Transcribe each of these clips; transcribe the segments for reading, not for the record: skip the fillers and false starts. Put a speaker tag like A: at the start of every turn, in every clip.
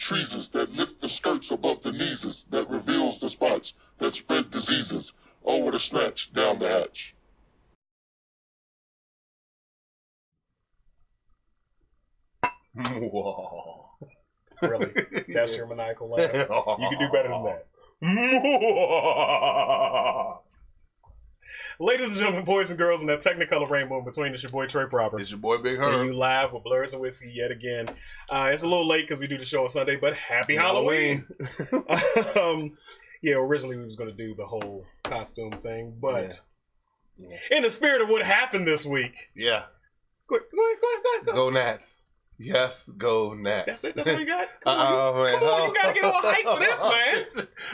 A: treases that lift the skirts above the knees, that reveals the spots that spread diseases. Oh, what a snatch down the hatch.
B: Whoa.
C: Really? That's your maniacal laugh? You can do better than that. Ladies and gentlemen, boys and girls, in that Technicolor rainbow in between, it's your boy Trey Proper.
B: It's your boy Big
C: And
B: Herb.
C: you live with Blurs and Whiskey yet again. It's a little late because we do the show on Sunday, but happy Halloween. Yeah, originally we was going to do the whole costume thing, but in the spirit of what happened this week.
B: Yeah.
C: Go ahead.
B: Go Nats. Yes, go Nats.
C: That's it? That's what you got?
B: Man.
C: Come on, you got to get all hype for this, man.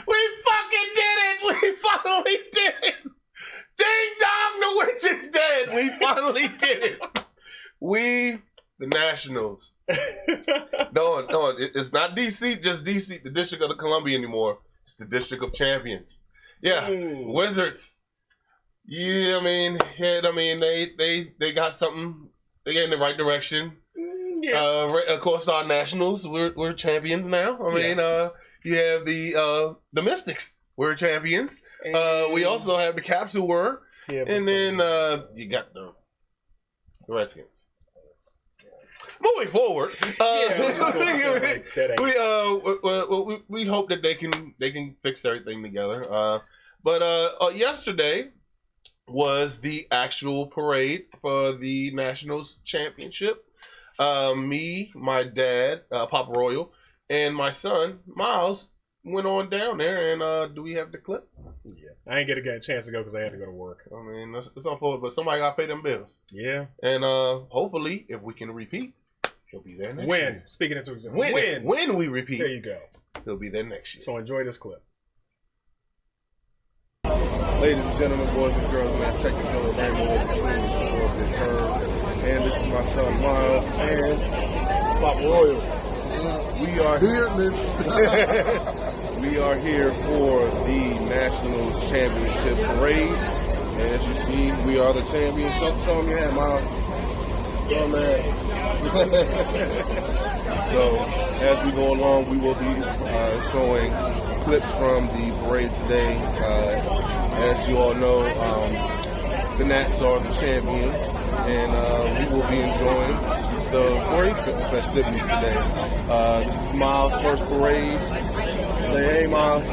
B: We fucking did it. We finally did it. Ding dong, the witch is dead. We finally did it. We, the Nationals. No, it's not DC, just DC, the District of Columbia anymore. It's the District of Champions. Yeah, Wizards. Yeah, they got something. They get in the right direction. Yeah. Of course, our Nationals, we're champions now. You have the Mystics. We're champions. We also have the Caps who were. Yeah, and then you got the Redskins. Moving forward, we hope that they can fix everything together. But yesterday was the actual parade for the Nationals championship. Me, my dad, Papa Royal, and my son Miles went on down there. And do we have the clip?
C: Yeah, I ain't get a chance to go because I had to go to work.
B: It's unfortunate, but somebody got to pay them bills.
C: Yeah,
B: and hopefully, if we can repeat, he'll be there next year.
C: Speaking into existence.
B: When we repeat,
C: there you go.
B: He'll be there next year.
C: So enjoy this clip.
D: Ladies and gentlemen, boys and girls, man, Technicolor rainbow between the boy Big Herb, and this is my son Miles and Papa Royal. We are here, we are here for the Nationals Championship Parade. And as you see, we are the champions. Show them your hand, Miles. Show them that. So, as we go along, we will be showing clips from the parade today. As you all know, the Nats are the champions, and we will be enjoying the parade festivities today. This is Miles' first parade. Say hey, Miles.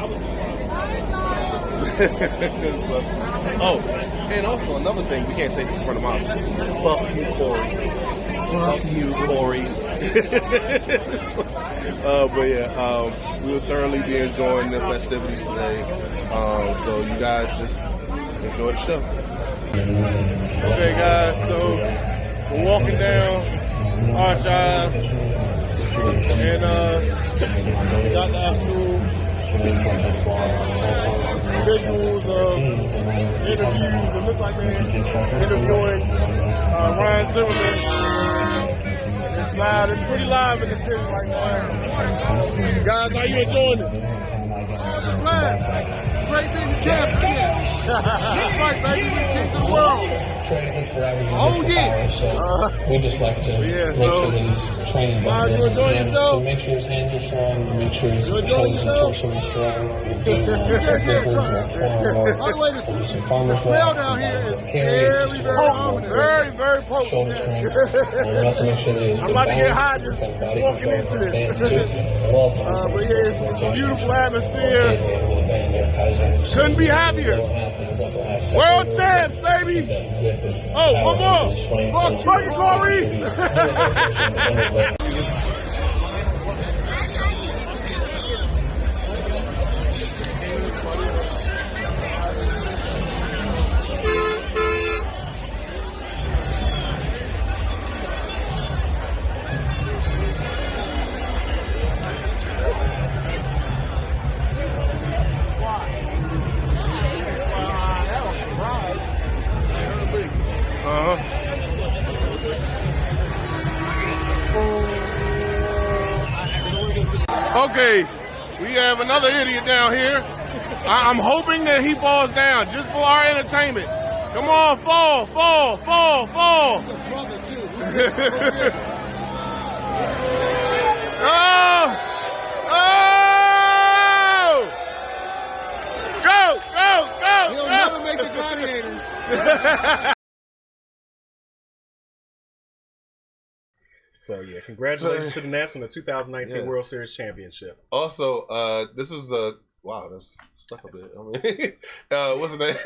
D: And also another thing, we can't say this in front of Miles. Fuck you, Corey. Fuck you, Corey. But we will thoroughly be enjoying the festivities today. So you guys just enjoy the show. Okay, guys, so we're walking down Archives, and we got the actual visuals of interviews. It looks like they're interviewing Ryan Zimmerman. It's loud. It's pretty live in the city right now. Guys, how you enjoying it? It's a blast. Great being the champs again. That's right, baby. We're the kings of the world. Oh, yeah.
E: We just like to make sure that he's training better to make sure his hands are strong, make sure his shoulders and torso are strong.
D: By the way, the smell down here is very, very ominous. Very, very potent. I'm about to get hot just walking into this. But yeah, it's a beautiful atmosphere. Couldn't be happier. World champs, baby. Oh, one more. Fuck you, Corey. Okay, we have another idiot down here. I'm hoping that he falls down just for our entertainment. Come on, fall. He's a brother too.
C: So yeah, congratulations to the Nats on the 2019 World Series championship.
B: Also, this was wow, that's stuck a bit. I mean, what's the name?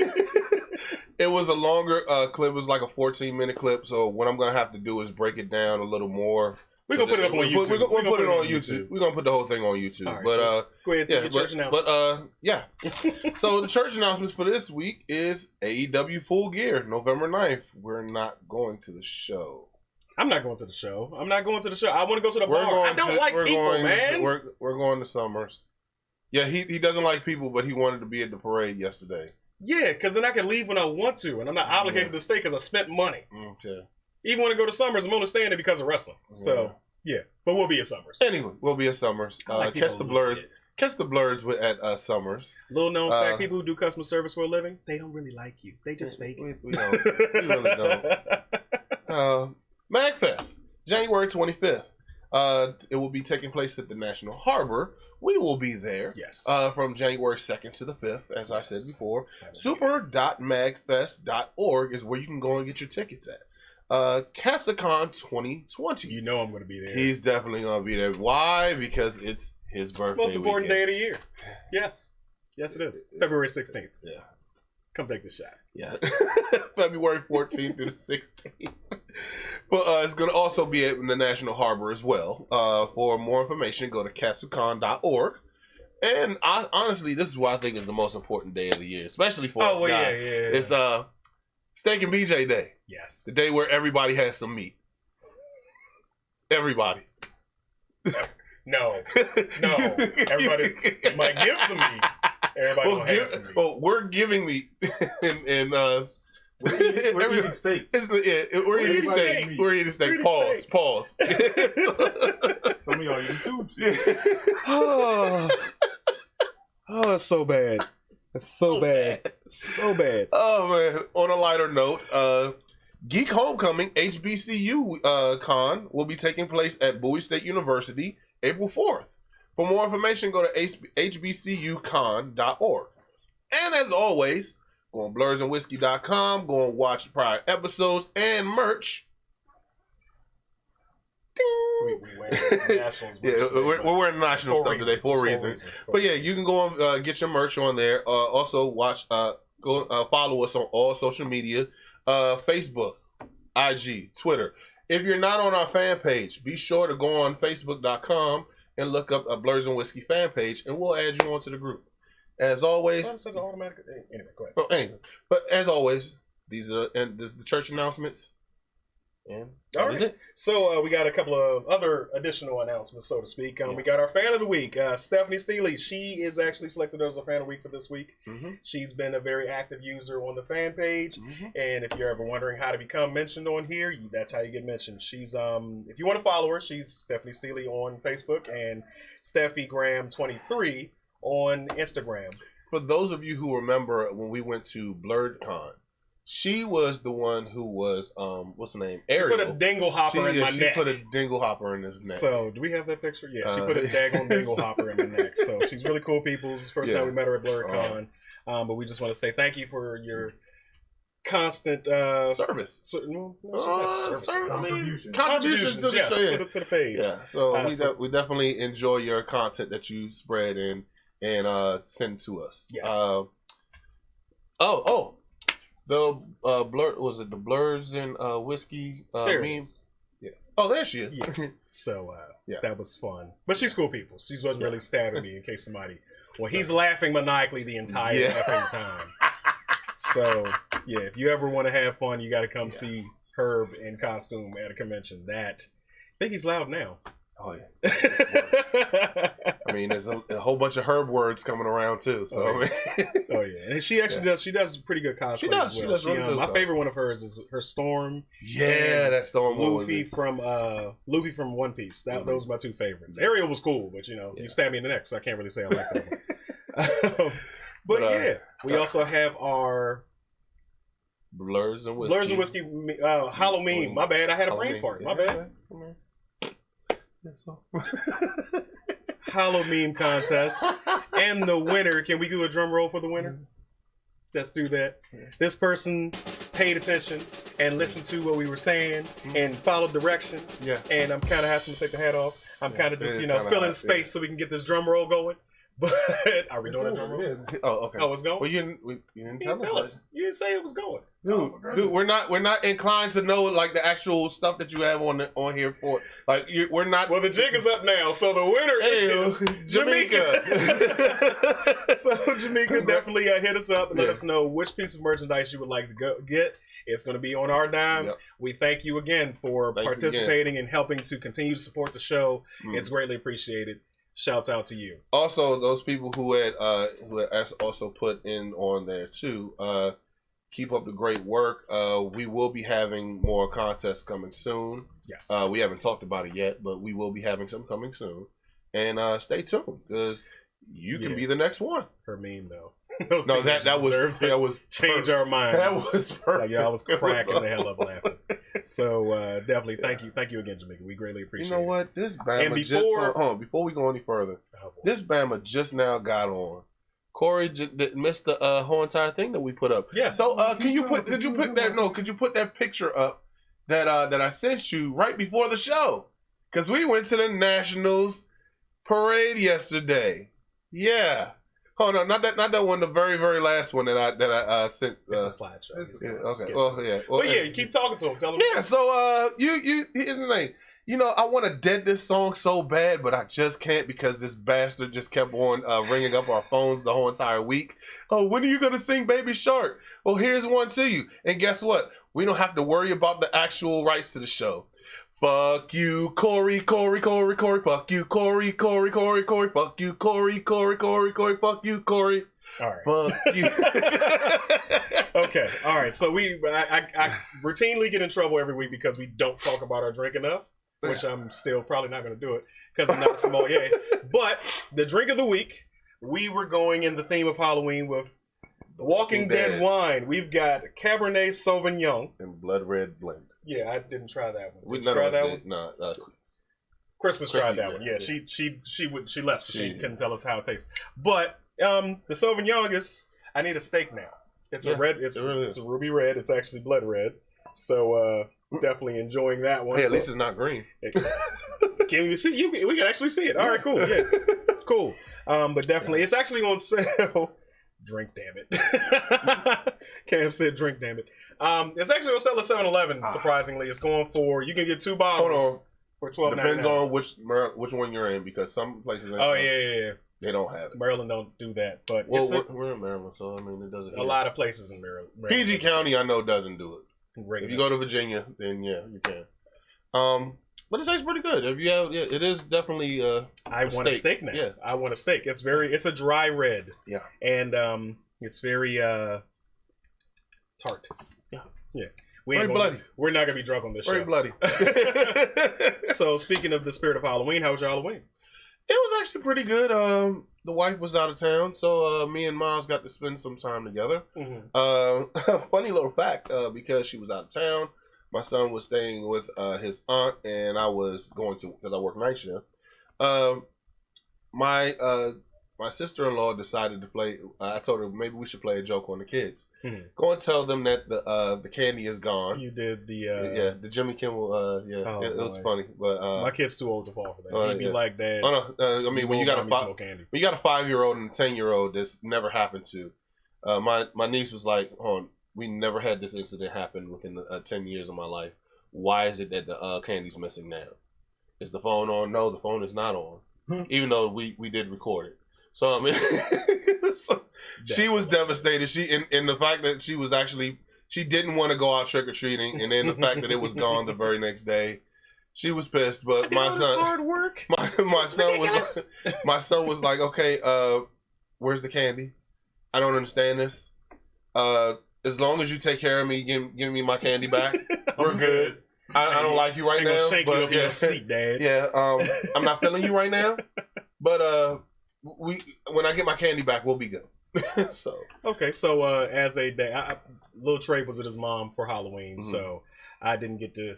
B: It was a longer clip. It was like a 14-minute clip. So what I'm gonna have to do is break it down a little more.
C: We're gonna put it up on YouTube.
B: We're gonna put it on YouTube. We're gonna put the whole thing on YouTube.
C: Right,
B: but
C: so go ahead, do your church announcements.
B: Yeah. So the church announcements for this week is AEW Full Gear, November 9th. We're not going to the show.
C: I'm not going to the show. I want to go to the bar. I don't like people, man.
B: We're going to Summers. Yeah, he doesn't like people, but he wanted to be at the parade yesterday.
C: Yeah, because then I can leave when I want to, and I'm not obligated to stay because I spent money.
B: Okay.
C: Even when I go to Summers, I'm only staying there because of wrestling. So, yeah. But we'll be at Summers.
B: Anyway, we'll be at Summers. Catch the Blurs. Catch the Blurs at Summers.
C: Little known fact, people who do customer service for a living, they don't really like you. They just fake it.
B: We don't. We really don't. MagFest, January 25th. It will be taking place at the National Harbor. We will be there.
C: Yes.
B: From January 2nd to the 5th, as I said before. Super.magfest.org is where you can go and get your tickets at. CasaCon 2020.
C: You know I'm going to be there.
B: He's definitely going to be there. Why? Because it's his birthday.
C: Most important day of the year. Yes. Yes, it is. February 16th.
B: Yeah.
C: Come take the shot.
B: Yeah. February 14th through the 16th. But it's going to also be at the National Harbor as well. For more information, go to CasaCon.org. And honestly, this is what I think is the most important day of the year, especially for us guys. Yeah. It's Steak and BJ Day.
C: Yes.
B: The day where everybody has some meat. Everybody.
C: No. Everybody might give some meat. Everybody will have some meat.
B: Well, we're giving meat. and
F: we're eating steak.
B: We're eating steak. We're eating steak. Pause.
F: Some of y'all eating tubes.
C: Oh, it's so bad. It's so bad. So bad.
B: Oh, man. On a lighter note, Geek Homecoming HBCU con will be taking place at Bowie State University April 4th. For more information, go to hbcucon.org. And as always, go on blursandwhiskey.com, go and watch prior episodes and merch. We're wearing national stuff today for a reason. But yeah, you can go and get your merch on there. Also, watch, follow us on all social media, Facebook, IG, Twitter. If you're not on our fan page, be sure to go on Facebook.com and look up a Blurs and Whiskey fan page, and we'll add you onto the group. As always,
C: anyway, go ahead.
B: But as always, these are the church announcements. And
C: all right. So we got a couple of other additional announcements, so to speak. We got our fan of the week, Stephanie Steely. She is actually selected as a fan of the week for this week. Mm-hmm. She's been a very active user on the fan page, and if you're ever wondering how to become mentioned on here, that's how you get mentioned. She's if you want to follow her, she's Stephanie Steely on Facebook and SteffiGram23 on Instagram.
B: For those of you who remember when we went to BlurredCon, she was the one who was, what's the name? Ariel.
C: She put a dingle hopper in my neck.
B: She put a dingle hopper in his neck.
C: So, do we have that picture? Yeah, she put a daggone dingle hopper in her neck. So, she's really cool people. It's the first time we met her at BlurredCon. But we just want to say thank you for your constant
B: service. Contribution to
C: the page.
B: Yeah, so we definitely enjoy your content that you spread and send to us.
C: Yes.
B: The was it the Blurs and Whiskey meme? Yeah. Oh, there she is.
C: Yeah. So that was fun. But she's cool people. She wasn't really stabbing me in case somebody. Well, he's laughing maniacally the entire effing time. So yeah, if you ever want to have fun, you got to come see Herb in costume at a convention. I think he's loud now.
B: Oh yeah. I mean, there's a whole bunch of Herb words coming around too. So
C: oh yeah, and she actually does. She does pretty good cosplay. She does. As well. My favorite one of hers is her Storm.
B: Yeah, that Storm.
C: Luffy from Luffy from One Piece. Those are my two favorites. Ariel was cool, but you stabbed me in the neck, so I can't really say I like that one. But we also have our
B: Blurs and Whiskey
C: Halloween. My bad. I had a brain fart. My bad. Halloween contest, and the winner. Can we do a drum roll for the winner? Let's do that. This person paid attention and listened to what we were saying and followed direction.
B: Yeah.
C: And I'm kind of having to take the hat off. I'm kind of just, filling space so we can get this drum roll going. But are we doing a drum roll?
B: Oh, okay.
C: Oh, it's going?
B: Well, you didn't tell us.
C: You didn't say it was going.
B: Dude, we're not inclined to know like the actual stuff that you have on here for. Like we're not.
C: Well, the jig is up now, so the winner is
B: Jamaica.
C: So Jamaica, definitely hit us up and let us know which piece of merchandise you would like to get. It's going to be on our dime. Yep. We thank you again for participating and helping to continue to support the show. It's greatly appreciated. Shouts out to you.
B: Also, those people who had also put in on there too. Keep up the great work. We will be having more contests coming soon.
C: Yes.
B: We haven't talked about it yet, but we will be having some coming soon. And stay tuned because you can be the next one.
C: Her meme though.
B: that was
C: change our minds.
B: That was perfect.
C: Like, I was cracking the hell up laughing. So definitely thank you again, Jamaica. We greatly appreciate it.
B: You know what? This Bama before we go any further, this Bama just now got on. Corey missed the whole entire thing that we put up.
C: Yes.
B: So could you put that picture up that I sent you right before the show? Because we went to the Nationals parade yesterday. Yeah. Oh no, not that one. The very, very last one that I sent.
C: It's a slideshow.
B: Okay. Well, yeah. Well,
C: you keep talking to him. Tell him.
B: Yeah. So you here's the thing. I want to dead this song so bad, but I just can't because this bastard just kept on ringing up our phones the whole entire week. Oh, when are you gonna sing Baby Shark? Well, here's one to you. And guess what? We don't have to worry about the actual rights to the show. Fuck you, Corey. Fuck you, Corey. Fuck you, Corey. Fuck you, Corey.
C: All right.
B: Fuck you.
C: Okay. All right. So I routinely get in trouble every week because we don't talk about our drink enough, which I'm still probably not going to do it because I'm not a sommelier. But the drink of the week, we were going in the theme of Halloween with the Walking Dead wine. We've got Cabernet Sauvignon
B: and Blood Red Blend.
C: Yeah, I didn't try that one.
B: We none of us did. No,
C: Christmas tried that one. Yeah, she left, so she couldn't tell us how it tastes. But the Sauvignon is. I need a steak now. It's a red. It's a ruby red. It's actually blood red. So definitely enjoying that one.
B: Hey, at least it's not green.
C: Can you see? We can actually see it. All right, cool. Yeah, cool. But definitely, it's actually on sale. Drink, damn it. Cam said, "Drink, damn it." It's actually on sale at 7-Eleven. Surprisingly, it's going for you can get 2 bottles for $12.99.
B: Depends on which one you're in because some places.
C: Yeah.
B: They don't have it.
C: Maryland don't do that, but
B: we're in Maryland, so I mean it doesn't.
C: A lot of places in Maryland.
B: PG County, I know, doesn't do it.
C: Regular.
B: If you go to Virginia, then yeah, you can. But it tastes pretty good. If you have, it is definitely.
C: I want a steak now. Yeah, I want a steak. It's a dry red.
B: Yeah,
C: and it's very tart. Yeah.
B: Very bloody.
C: We're not gonna be drunk on this show.
B: Very bloody.
C: So speaking of the spirit of Halloween, how was your Halloween?
B: It was actually pretty good. The wife was out of town, so me and Miles got to spend some time together. Mm-hmm. Funny little fact, because she was out of town, my son was staying with his aunt, and I was going to because I work night shift. My sister-in-law decided to play. I told her maybe we should play a joke on the kids. Mm-hmm. Go and tell them that the candy is gone.
C: You did the
B: the Jimmy Kimmel. It was funny, but
C: my kid's too old to fall for that. He'd be like, Dad.
B: Oh no, I mean when you got a 5-year-old and a 10-year-old, this never happened to. My niece was like, we never had this incident happen within 10 years of my life. Why is it that the candy's missing now? Is the phone on? No, the phone is not on. Even though we did record it. So I mean, she was devastated. She in the fact that she didn't want to go out trick or treating, and then the fact that it was gone the very next day, she was pissed. But my son,
C: hard work.
B: My son was like, okay, where's the candy? I don't understand this. As long as you take care of me, give me my candy back, we're good. I don't like you right now,
C: shake
B: but
C: you up in your sleep, Dad.
B: Yeah, I'm not feeling you right now, but when I get my candy back, we'll be good. So
C: okay, so as a day, Lil Trey was with his mom for Halloween, so I didn't get to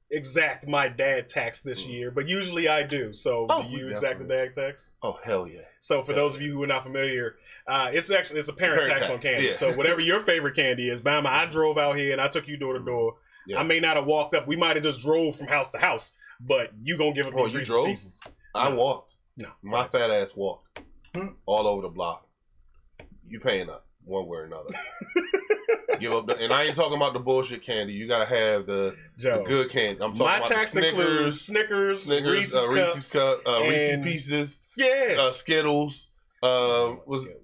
C: exact my dad tax this year, but usually I do. So do you exact the dad tax?
B: Oh, hell yeah.
C: So for those of you who are not familiar, it's a parent tax on candy.
B: Yeah.
C: So whatever your favorite candy is, Bama, I drove out here and I took you door to door. Yeah. I may not have walked up. We might have just drove from house to house, but you gonna give up these Reese's Pieces.
B: I walked.
C: No.
B: My fat ass walked all over the block. You paying up one way or another. Give up, and I ain't talking about the bullshit candy. You gotta have the good candy. I'm talking
C: my
B: about
C: tax
B: the
C: includes Snickers, Reese's Cups,
B: Reese's Pieces, Skittles.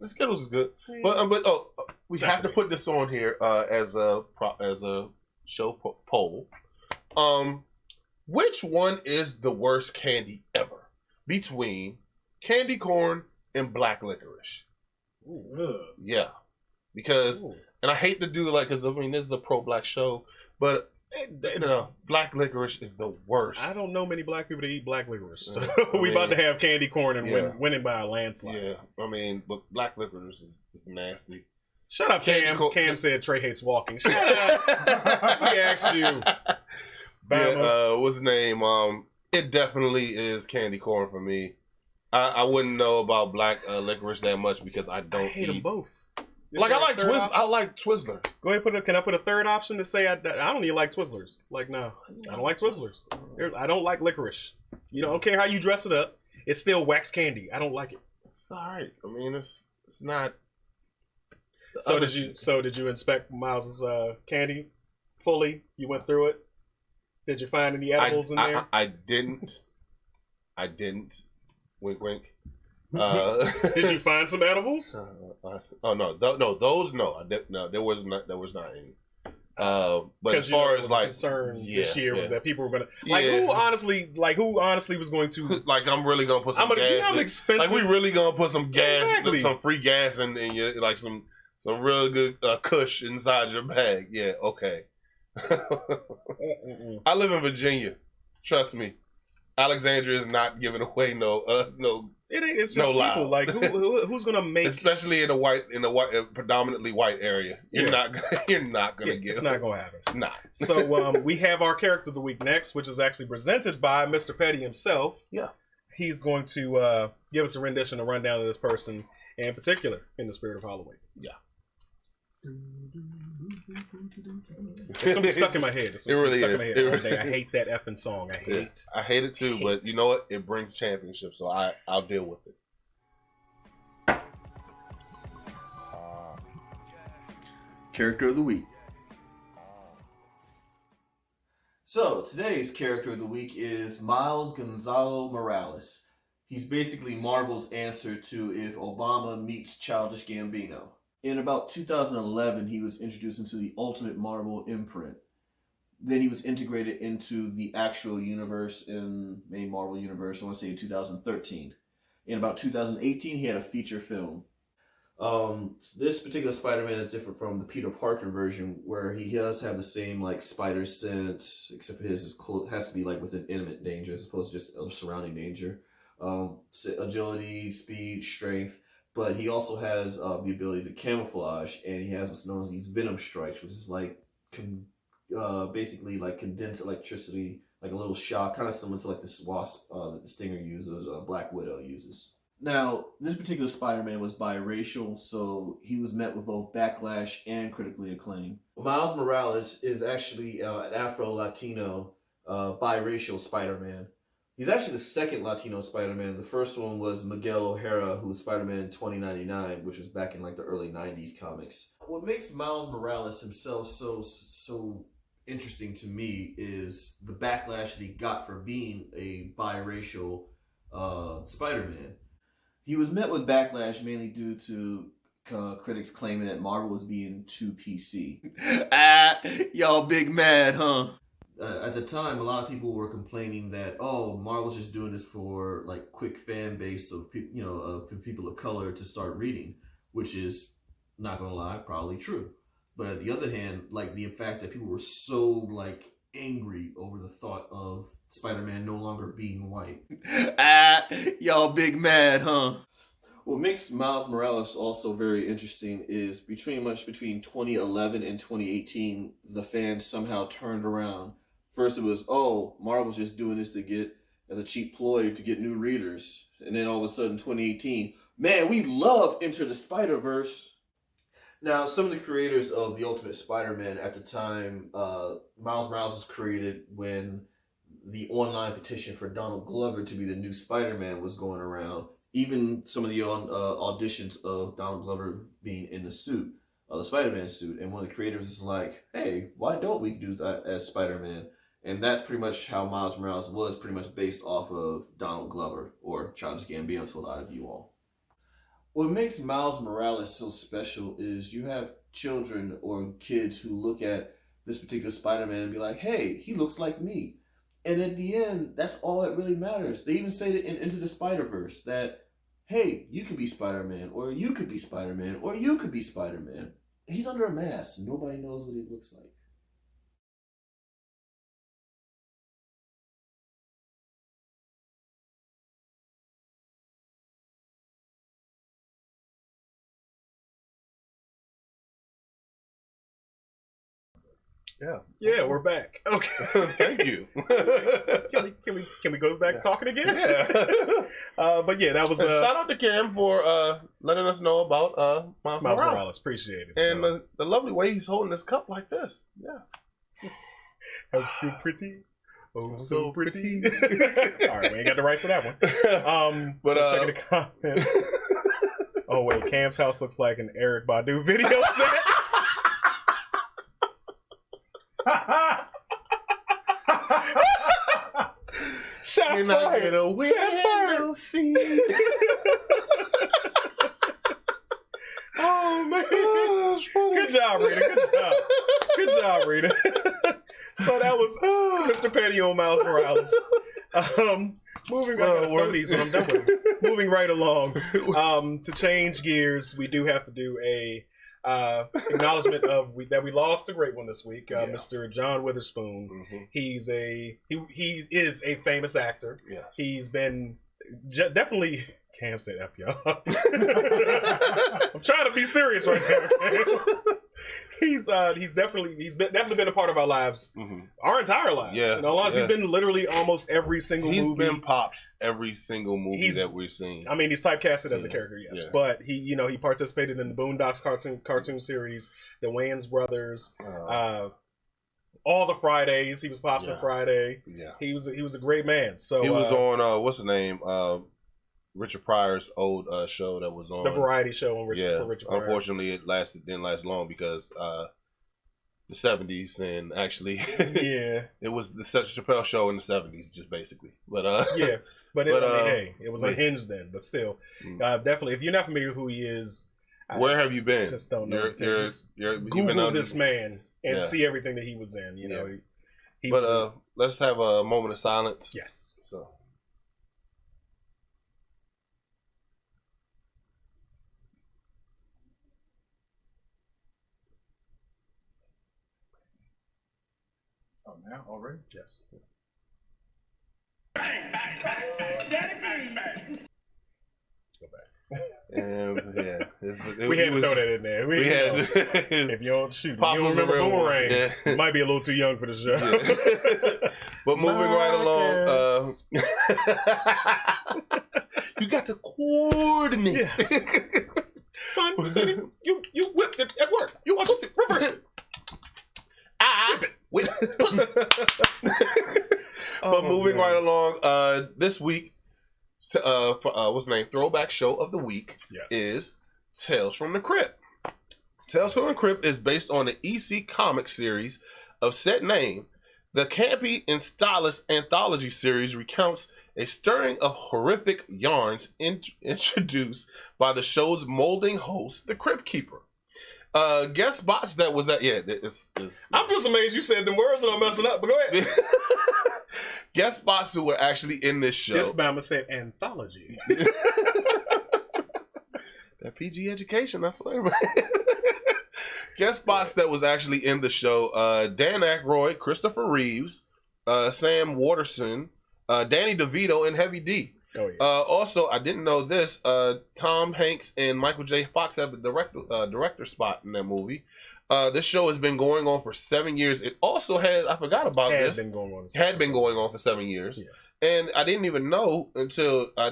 B: Skittles is good, but we have to put this on here as a show poll. Which one is the worst candy ever between candy corn and black licorice?
F: Ooh.
B: Yeah, because. And I hate to do because I mean this is a pro-black show, but black licorice is the worst.
C: I don't know many black people that eat black licorice, so we about to have candy corn and winning by a landslide.
B: Yeah, I mean, but black licorice is nasty.
C: Shut up, Cam. Cam said Trey hates walking. Shut up. He asked you.
B: What's his name? It definitely is candy corn for me. I wouldn't know about black licorice that much because I don't
C: hate them both.
B: I like Twizzlers. I like Twizzlers.
C: Go ahead, can I put a third option to say I don't even like Twizzlers? Like, no, I don't like Twizzlers. I don't like licorice. You know, I don't care how you dress it up. It's still wax candy. I don't like it.
B: It's all right. I mean, it's not.
C: So did you inspect Miles's candy fully? You went through it. Did you find any edibles in there?
B: I didn't. Wink, wink.
C: Did you find some edibles?
B: Those no. There was not any. But as far as
C: concern this year was that people were gonna who honestly was going to
B: I'm really gonna put some gas.
C: I'm expensive.
B: We really gonna put some gas, some free gas, in your some real good kush inside your bag. Yeah, okay. I live in Virginia. Trust me. Alexandria is not giving away no.
C: It ain't. It's just people like who's gonna make,
B: especially in a predominantly white area. You're not gonna get.
C: It's not gonna happen.
B: It's not.
C: So we have our character of the week next, which is actually presented by Mr. Petty himself.
B: Yeah,
C: he's going to give us a rendition, a rundown of this person in particular, in the spirit of Halloween.
B: Yeah.
C: It's gonna be stuck in my head.
B: It really is.
C: I hate that effing song. I hate
B: it too. But you know what? It brings championship, so I'll deal with it.
G: Character of the week. So today's character of the week is Miles Gonzalo Morales. He's basically Marvel's answer to if Obama meets Childish Gambino. In about 2011, he was introduced into the Ultimate Marvel imprint. Then he was integrated into the actual universe in main Marvel universe, I want to say in 2013. In about 2018, he had a feature film. This particular Spider-Man is different from the Peter Parker version, where he does have the same spider sense, except for his has to be within intimate danger as opposed to just surrounding danger. Agility, speed, strength. But he also has the ability to camouflage, and he has what's known as these venom strikes, which is basically condensed electricity, like a little shock, kind of similar to this wasp that the Stinger uses, Black Widow uses. Now, this particular Spider-Man was biracial, so he was met with both backlash and critically acclaim. Miles Morales is actually an Afro-Latino biracial Spider-Man. He's actually the second Latino Spider-Man. The first one was Miguel O'Hara, who was Spider-Man 2099, which was back in the early 90s comics. What makes Miles Morales himself so interesting to me is the backlash that he got for being a biracial Spider-Man. He was met with backlash mainly due to critics claiming that Marvel was being too PC. Y'all big mad, huh? At the time, a lot of people were complaining that, Marvel's just doing this for quick fan base of for people of color to start reading, which is, not gonna lie, probably true. But on the other hand, the fact that people were so angry over the thought of Spider-Man no longer being white. Y'all big mad, huh? What makes Miles Morales also very interesting is between 2011 and 2018, the fans somehow turned around First it was, oh, Marvel's just doing this as a cheap ploy to get new readers. And then all of a sudden, 2018, man, we love Enter the Spider-Verse. Now, some of the creators of The Ultimate Spider-Man at the time, Miles Morales was created when the online petition for Donald Glover to be the new Spider-Man was going around. Even some of the auditions of Donald Glover being in the suit, the Spider-Man suit. And one of the creators is like, hey, why don't we do that as Spider-Man? And that's pretty much how Miles Morales was pretty much based off of Donald Glover or Childish Gambino to a lot of you all. What makes Miles Morales so special is you have children or kids who look at this particular Spider-Man and be like, hey, he looks like me. And at the end, that's all that really matters. They even say that in Into the Spider-Verse that, hey, you could be Spider-Man, or you could be Spider-Man, or you could be Spider-Man. He's under a mask. Nobody knows what he looks like.
C: Yeah, we're back. Okay.
B: Thank you.
C: Can we go back talking again?
B: Yeah.
C: But yeah, that was
B: shout out to Cam for letting us know about Miles
C: Morales. Appreciate it.
B: And the lovely way he's holding this cup like this. Yeah.
C: How pretty. Oh, so pretty. All right, we ain't got the rights to that one. But so checking the comments. Oh wait, Cam's house looks like an Eric Badu video set. Shots fired. Shots fired. Oh man! Good job, Rita. Good job, Rita. So that was Mr. Petty on Miles Morales. Moving when I'm done with it. Moving right along. To change gears, we do have to do a acknowledgement of that we lost a great one this week, Mr. John Witherspoon. Mm-hmm. He is a famous actor. Yes. He's been definitely. Cam said F y'all. I'm trying to be serious right now. He's definitely been a part of our lives, our entire lives. Yeah, in all honesty, he's been literally almost every single movie. He's been
B: Pops every single movie that we've seen.
C: I mean, he's typecasted as a character, yes, but he participated in the Boondocks cartoon series, the Wayans Brothers, all the Fridays. He was Pops on Friday. Yeah, he was a great man. So
B: he was on what's the name? Richard Pryor's old show that was on
C: the variety show on Richard Pryor.
B: Unfortunately, it didn't last long because the 70s and actually it was the Chappelle show in the 70s, just basically. But
C: it was unhinged then. But still, definitely, if you're not familiar with who he is,
B: where have you been?
C: Just don't know. Google this man and see everything that he was in. You know,
B: let's have a moment of silence.
C: Yes.
B: So.
F: Now already?
C: Yes.
F: Bang, bang, bang, bang, bang.
C: Go back.
B: We
C: had to throw that in there. We had to. If you don't shoot, you don't remember Boomerang. You might be a little too young for the show.
B: Yeah. But moving right along, you got to coordinate.
C: Yes. Son, you whipped it at work. You watch it, reverse it.
B: With pussy. But moving right along, this week, what's the name? Throwback show of the week is Tales from the Crypt. Tales from the Crypt is based on the EC comic series of said name. The campy and stylish anthology series recounts a stirring of horrific yarns introduced by the show's molding host, the Crypt Keeper. Guest spots that was that
C: I'm just amazed you said the words and I'm messing up, but go ahead.
B: Guest spots who were actually in this show.
C: Yes, Bama said anthology.
B: That PG education, I swear, man. Guest spots that was actually in the show: Dan Aykroyd, Christopher Reeves, Sam Waterston, Danny DeVito, and Heavy D.
C: Oh yeah.
B: Also, I didn't know this. Tom Hanks and Michael J. Fox have a director spot in that movie. This show has been going on for 7 years. It also had, I forgot about this. Had been going on for 7 years. Yeah. And I didn't even know until I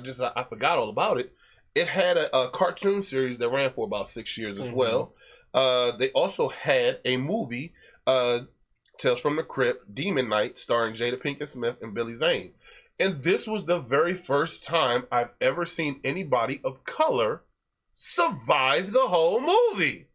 B: forgot all about it. It had a cartoon series that ran for about 6 years as well. They also had a movie, Tales from the Crypt, Demon Knight, starring Jada Pinkett Smith and Billy Zane. And this was the very first time I've ever seen anybody of color survive the whole movie.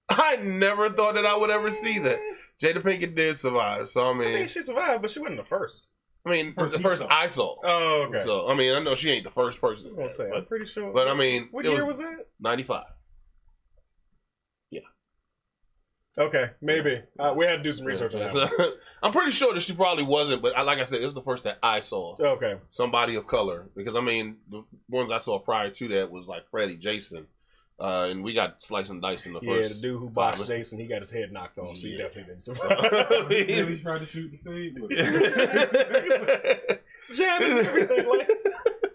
B: I never thought that I would ever see that. Jada Pinkett did survive, so I mean,
C: she survived, but she wasn't the first.
B: I mean, the first I saw.
C: Oh, okay.
B: So I mean, I know she ain't the first person.
C: I was gonna say, I'm pretty sure.
B: But I mean,
C: what year was that?
B: 95. Yeah.
C: Okay, maybe we had to do some research on that.
B: So, I'm pretty sure that she probably wasn't, but like I said, it was the first that I saw.
C: Okay.
B: Somebody of color, because I mean, the ones I saw prior to that was like Freddie, Jason. And we got slice and dice in the first.
C: Yeah, the dude who boxed Jason, he got his head knocked off, so he definitely didn't survive.
F: He tried to shoot the feed.
C: Jamming everything. Like,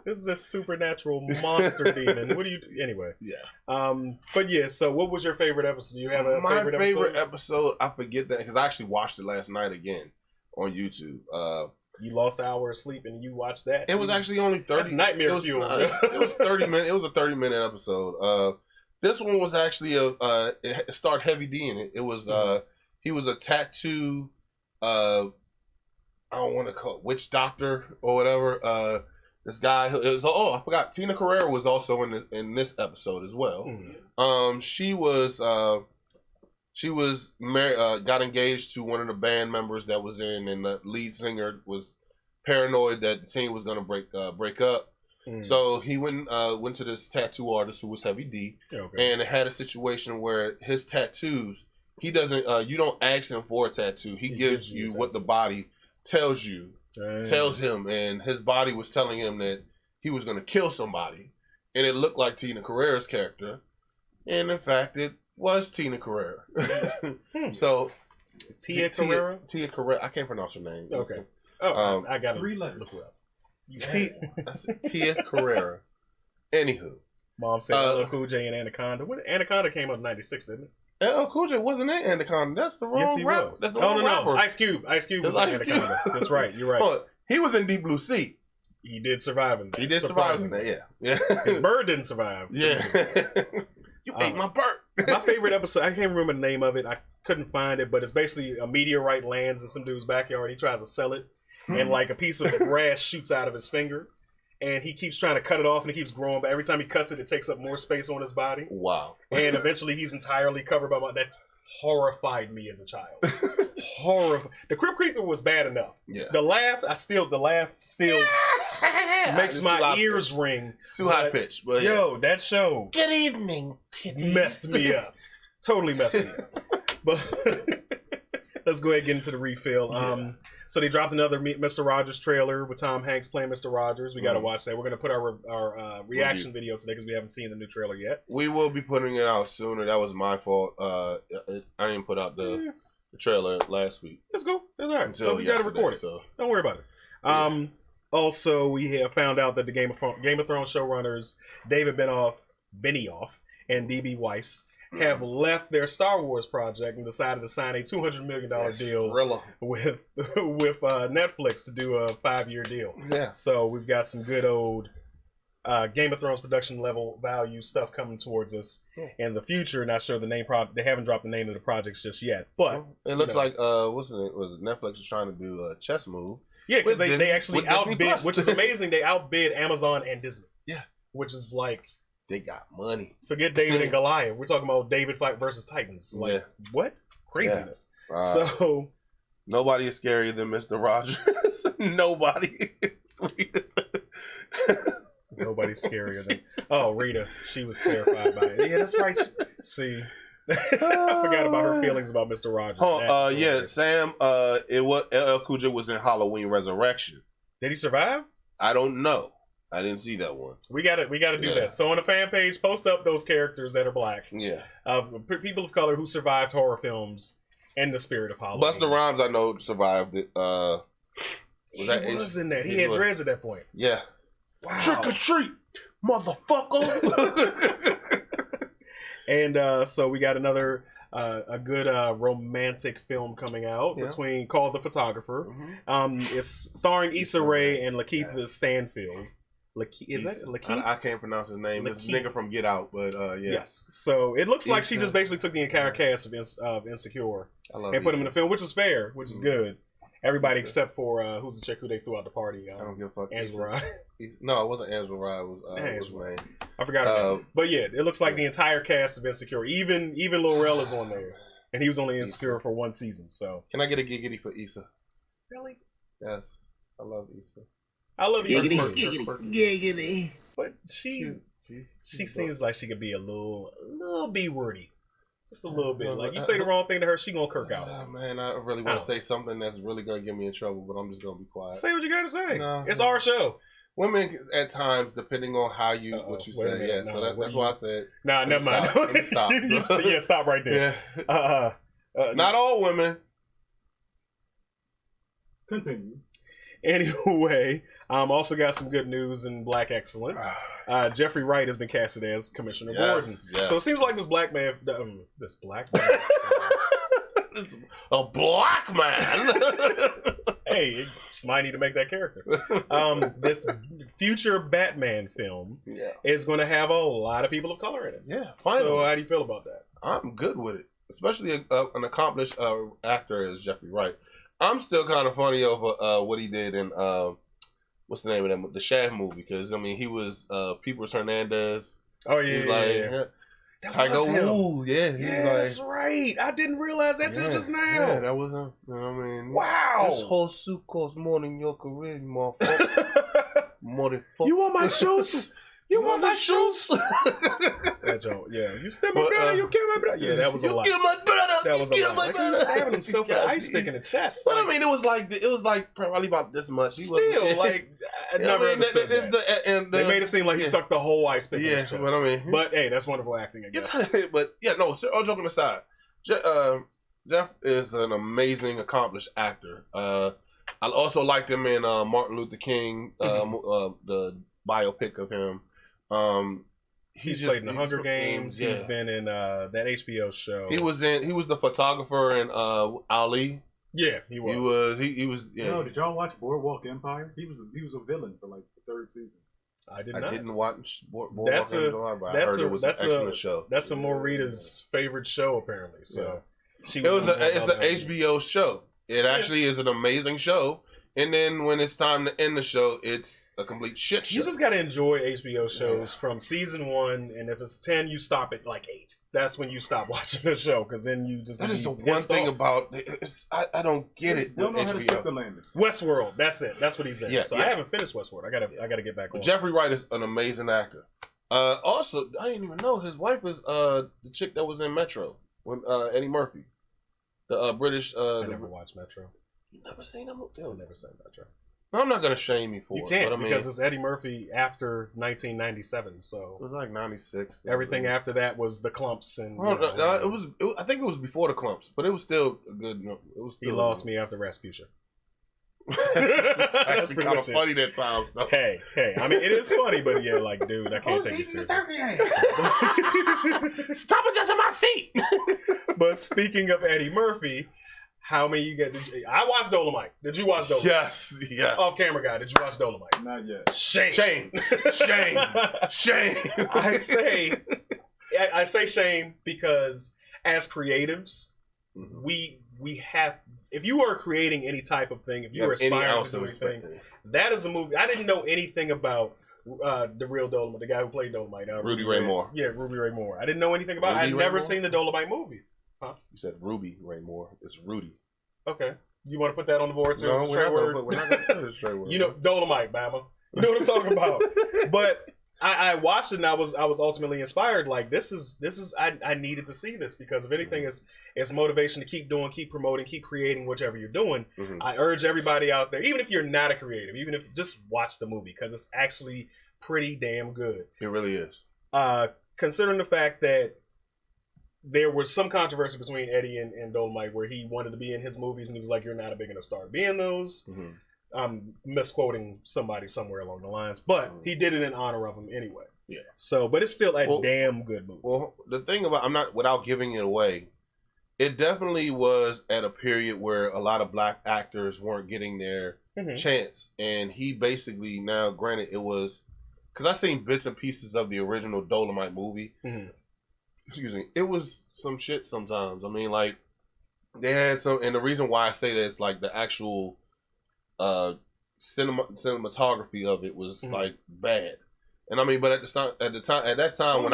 C: this is a supernatural monster demon. What do you do? Anyway.
B: Yeah.
C: But yeah, so what was your favorite episode? Do you have a favorite episode?
B: My favorite episode, I forget that, because I actually watched it last night again on YouTube.
C: You lost an hour of sleep and you watched that?
B: It was actually only 30.
C: That's nightmare fuel.
B: It was 30 minutes. It was a 30-minute episode. This one was actually it starred Heavy D in it. It was he was a tattoo I don't want to call it witch doctor or whatever. This guy, it was, I forgot, Tina Carrera was also in this episode as well. She was married, got engaged to one of the band members that was in, and the lead singer was paranoid that the team was going to break up. So he went to this tattoo artist who was Heavy D, and it had a situation where his tattoos, he doesn't, you don't ask him for a tattoo. He gives you what the body tells you, tells him, and his body was telling him that he was going to kill somebody, and it looked like Tina Carrera's character, and in fact, it was Tina Carrera. So
C: Tia Carrera,
B: I can't pronounce her name.
C: Okay. I got
F: 3 letters.
C: Look her up.
B: Tia Carrera. Anywho,
C: Mom said LL Cool J and Anaconda. Anaconda came out in '96, didn't it?
B: LL Cool J wasn't in Anaconda. That's the wrong
C: yes, he
B: rapper.
C: Was.
B: That's the wrong rapper.
C: Ice Cube. Ice Cube was in Anaconda. That's right. You're right.
B: Oh, he was in Deep Blue Sea.
C: He did survive in that.
B: He did survive in that. Yeah.
C: His bird didn't survive.
B: Yeah. You ate my bird.
C: My favorite episode, I can't remember the name of it. I couldn't find it, but it's basically a meteorite lands in some dude's backyard. He tries to sell it, and like a piece of grass shoots out of his finger, and he keeps trying to cut it off, and it keeps growing. But every time he cuts it, it takes up more space on his body.
B: Wow.
C: And eventually, he's entirely covered by that. Horrified me as a child. The Crypt Creeper was bad enough.
B: Yeah.
C: The laugh still makes my ears ring.
B: It's too high pitched. But
C: yo, that show.
B: Good evening, kitties.
C: Messed me up. Totally messed me up. But let's go ahead and get into the refill.
B: Yeah.
C: So they dropped another Mr. Rogers trailer with Tom Hanks playing Mr. Rogers. We got to watch that. We're going to put our reaction video today because we haven't seen the new trailer yet.
B: We will be putting it out sooner. That was my fault. I didn't put out the trailer last week.
C: Let's go. That's all right. So we got to record it. So don't worry about it. Yeah. Also, we have found out that the Game of Thrones showrunners David Benioff and D.B. Weiss have left their Star Wars project and decided to sign a $200 million deal with Netflix to do a 5-year deal.
B: Yeah.
C: So we've got some good old Game of Thrones production level value stuff coming towards us in the future. Not sure the name. They haven't dropped the name of the projects just yet, but
B: it looks like was Netflix trying to do a chess move.
C: Yeah, because they actually outbid, which is amazing. They outbid Amazon and Disney.
B: Yeah,
C: which is like.
B: They got money.
C: Forget David and Goliath. We're talking about David fight versus Titans. Like, what? Craziness. Yeah. So.
B: Nobody is scarier than Mr. Rogers. Nobody.
C: Nobody's scarier than. Oh, Rita. She was terrified by it. Yeah, that's right. See. I forgot about her feelings about Mr. Rogers.
B: Oh, yeah. Sam, LL Cool J was in Halloween Resurrection.
C: Did he survive?
B: I don't know. I didn't see that one.
C: We gotta do that. So on the fan page, post up those characters that are black.
B: Yeah.
C: People of color who survived horror films in the spirit of Halloween.
B: Busta Rhymes, I know, survived it.
C: He was in that. He had dreads at that point.
B: Yeah.
C: Wow.
B: Trick or treat, motherfucker.
C: And so we got another a good romantic film coming out called The Photographer. It's starring Issa Rae and Lakeith Stanfield. Is that Lakeith?
B: I can't pronounce his name. It's a nigga from Get Out, but yeah.
C: Yes. So it looks like she just basically took the entire cast of Insecure and put them in the film, which is fair, which is good. Everybody except for who's the chick who they threw out the party?
B: I don't give a fuck.
C: Angela Rye.
B: No, it wasn't Angela Rye. It was what's her name?
C: I forgot her name. But yeah, it looks like the entire cast of Insecure. Even Lorel is on there, and he was only Insecure for one season. So
B: can I get a giggity for Issa?
C: Really?
B: Yes, I love Issa.
C: I love
B: giggity.
C: But she seems like she could be a little B-wordy. Just a little bit. Like, you say the wrong thing to her, she gonna kirk out.
B: Man, I really want to say something that's really gonna get me in trouble, but I'm just gonna be quiet.
C: Say what you gotta say. It's our show.
B: Women, at times, depending on how what you say, so that's why I said.
C: Nah, never mind.
B: Stop.
C: Yeah, stop right there.
B: Yeah. Not all women.
F: Continue.
C: Anyway, also got some good news in Black Excellence. Jeffrey Wright has been casted as Commissioner Gordon. Yes. So it seems like this black man,
B: it's a black man.
C: Hey, somebody need to make that character. This future Batman film is going to have a lot of people of color in it.
B: Yeah,
C: finally. So how do you feel about that?
B: I'm good with it, especially an accomplished actor as Jeffrey Wright. I'm still kind of funny over what he did in what's the name of that, the Shaft movie, because I mean he was Peoples Hernandez.
C: Oh yeah,
B: Tiger Woo. Yeah,
C: that's right. I didn't realize that till just now.
B: Yeah, that was him. You know what I mean?
C: Wow.
B: This whole suit costs more than your career, motherfucker. Motherfucker.
C: You want my shoes? You want my shoes? That joke, yeah. You still my brother, you kill my brother. Yeah, that was a lot.
B: You kill my brother,
C: that was
B: you
C: a
B: kill
C: lot.
B: my
C: Like,
B: brother.
C: he was stabbing himself with an ice pick in the chest.
B: But I mean, it was like probably about this much. He
C: I never understood that. They made it seem like he sucked the whole ice pick in his chest.
B: But I mean,
C: hey, that's wonderful acting, I guess.
B: But yeah, no. All joking aside, Jeff is an amazing, accomplished actor. I also liked him in Martin Luther King, the biopic of him.
C: He's played in the Hunger Games. He's been in that HBO show.
B: He was the photographer in Ali.
C: Yeah, he was.
B: He was. Yeah.
F: No, did y'all watch Boardwalk Empire? He was a villain for like the third season.
C: I didn't
B: watch Boardwalk
C: Empire. That's an excellent
B: show.
C: That's Morita's favorite show, apparently. So
B: it's an HBO show. It actually is an amazing show. And then when it's time to end the show, it's a complete shit show.
C: You just got to enjoy HBO shows from season 1, and if it's 10, you stop at like 8. That's when you stop watching the show, because then you just.
B: That is the one thing about I don't get it.
F: Don't know how to stick the landing.
C: Westworld, that's it. That's what he's in. I haven't finished Westworld. I gotta get back on.
B: Jeffrey Wright is an amazing actor. Also, I didn't even know his wife is the chick that was in Metro when Eddie Murphy, the British.
C: I never watched Metro.
B: You never seen him?
C: I've never seen Metro.
B: I'm not gonna shame you for it.
C: You can't because it's Eddie Murphy after 1997. So
B: it was like 96.
C: Everything after that was the Clumps and.
B: I think it was before the Clumps, but it was still a good. It was.
C: He lost me after Rasputia.
B: That's actually kind of funny at times. Though.
C: Hey, I mean it is funny, but yeah, like, dude, I can't take you seriously.
B: Stop adjusting my seat.
C: But speaking of Eddie Murphy. How many you get? I watched Dolimite. Did you watch Dolimite?
B: Yes.
C: Off camera guy, did you watch Dolimite?
F: Not yet.
C: Shame. I say shame because as creatives, we have. If you are creating any type of thing, if you are aspiring to do anything, that is a movie. I didn't know anything about the real Dolimite, the guy who played Dolimite,
B: Ruby Ray Moore.
C: Yeah, Ruby Ray Moore. I didn't know anything about it. I'd never seen the Dolimite movie. Huh?
B: You said Ruby Ray Moore. It's Rudy.
C: Okay. You want to put that on the board too?
B: No, we're not going to put it straight word.
C: You know, Dolimite, Bama. You know what I'm talking about. But I watched it and I was ultimately inspired. Like this is I needed to see this because if anything is motivation to keep doing, keep promoting, keep creating whatever you're doing. I urge everybody out there, even if you're not a creative, even if just watch the movie because it's actually pretty damn good.
B: It really is.
C: Considering the fact that there was some controversy between Eddie and Dolimite where he wanted to be in his movies and he was like, you're not a big enough star to be in those. I'm misquoting somebody somewhere along the lines, but he did it in honor of him anyway.
B: Yeah.
C: So, but it's still a damn good movie.
B: Well, the thing about, I'm not, without giving it away, it definitely was at a period where a lot of black actors weren't getting their chance. And he basically, now granted, it was, because I seen bits and pieces of the original Dolimite movie. Excuse me. It was some shit sometimes. I mean, like, they had some, and the reason why I say that is like the actual cinematography of it was like bad. And I mean, but at that time when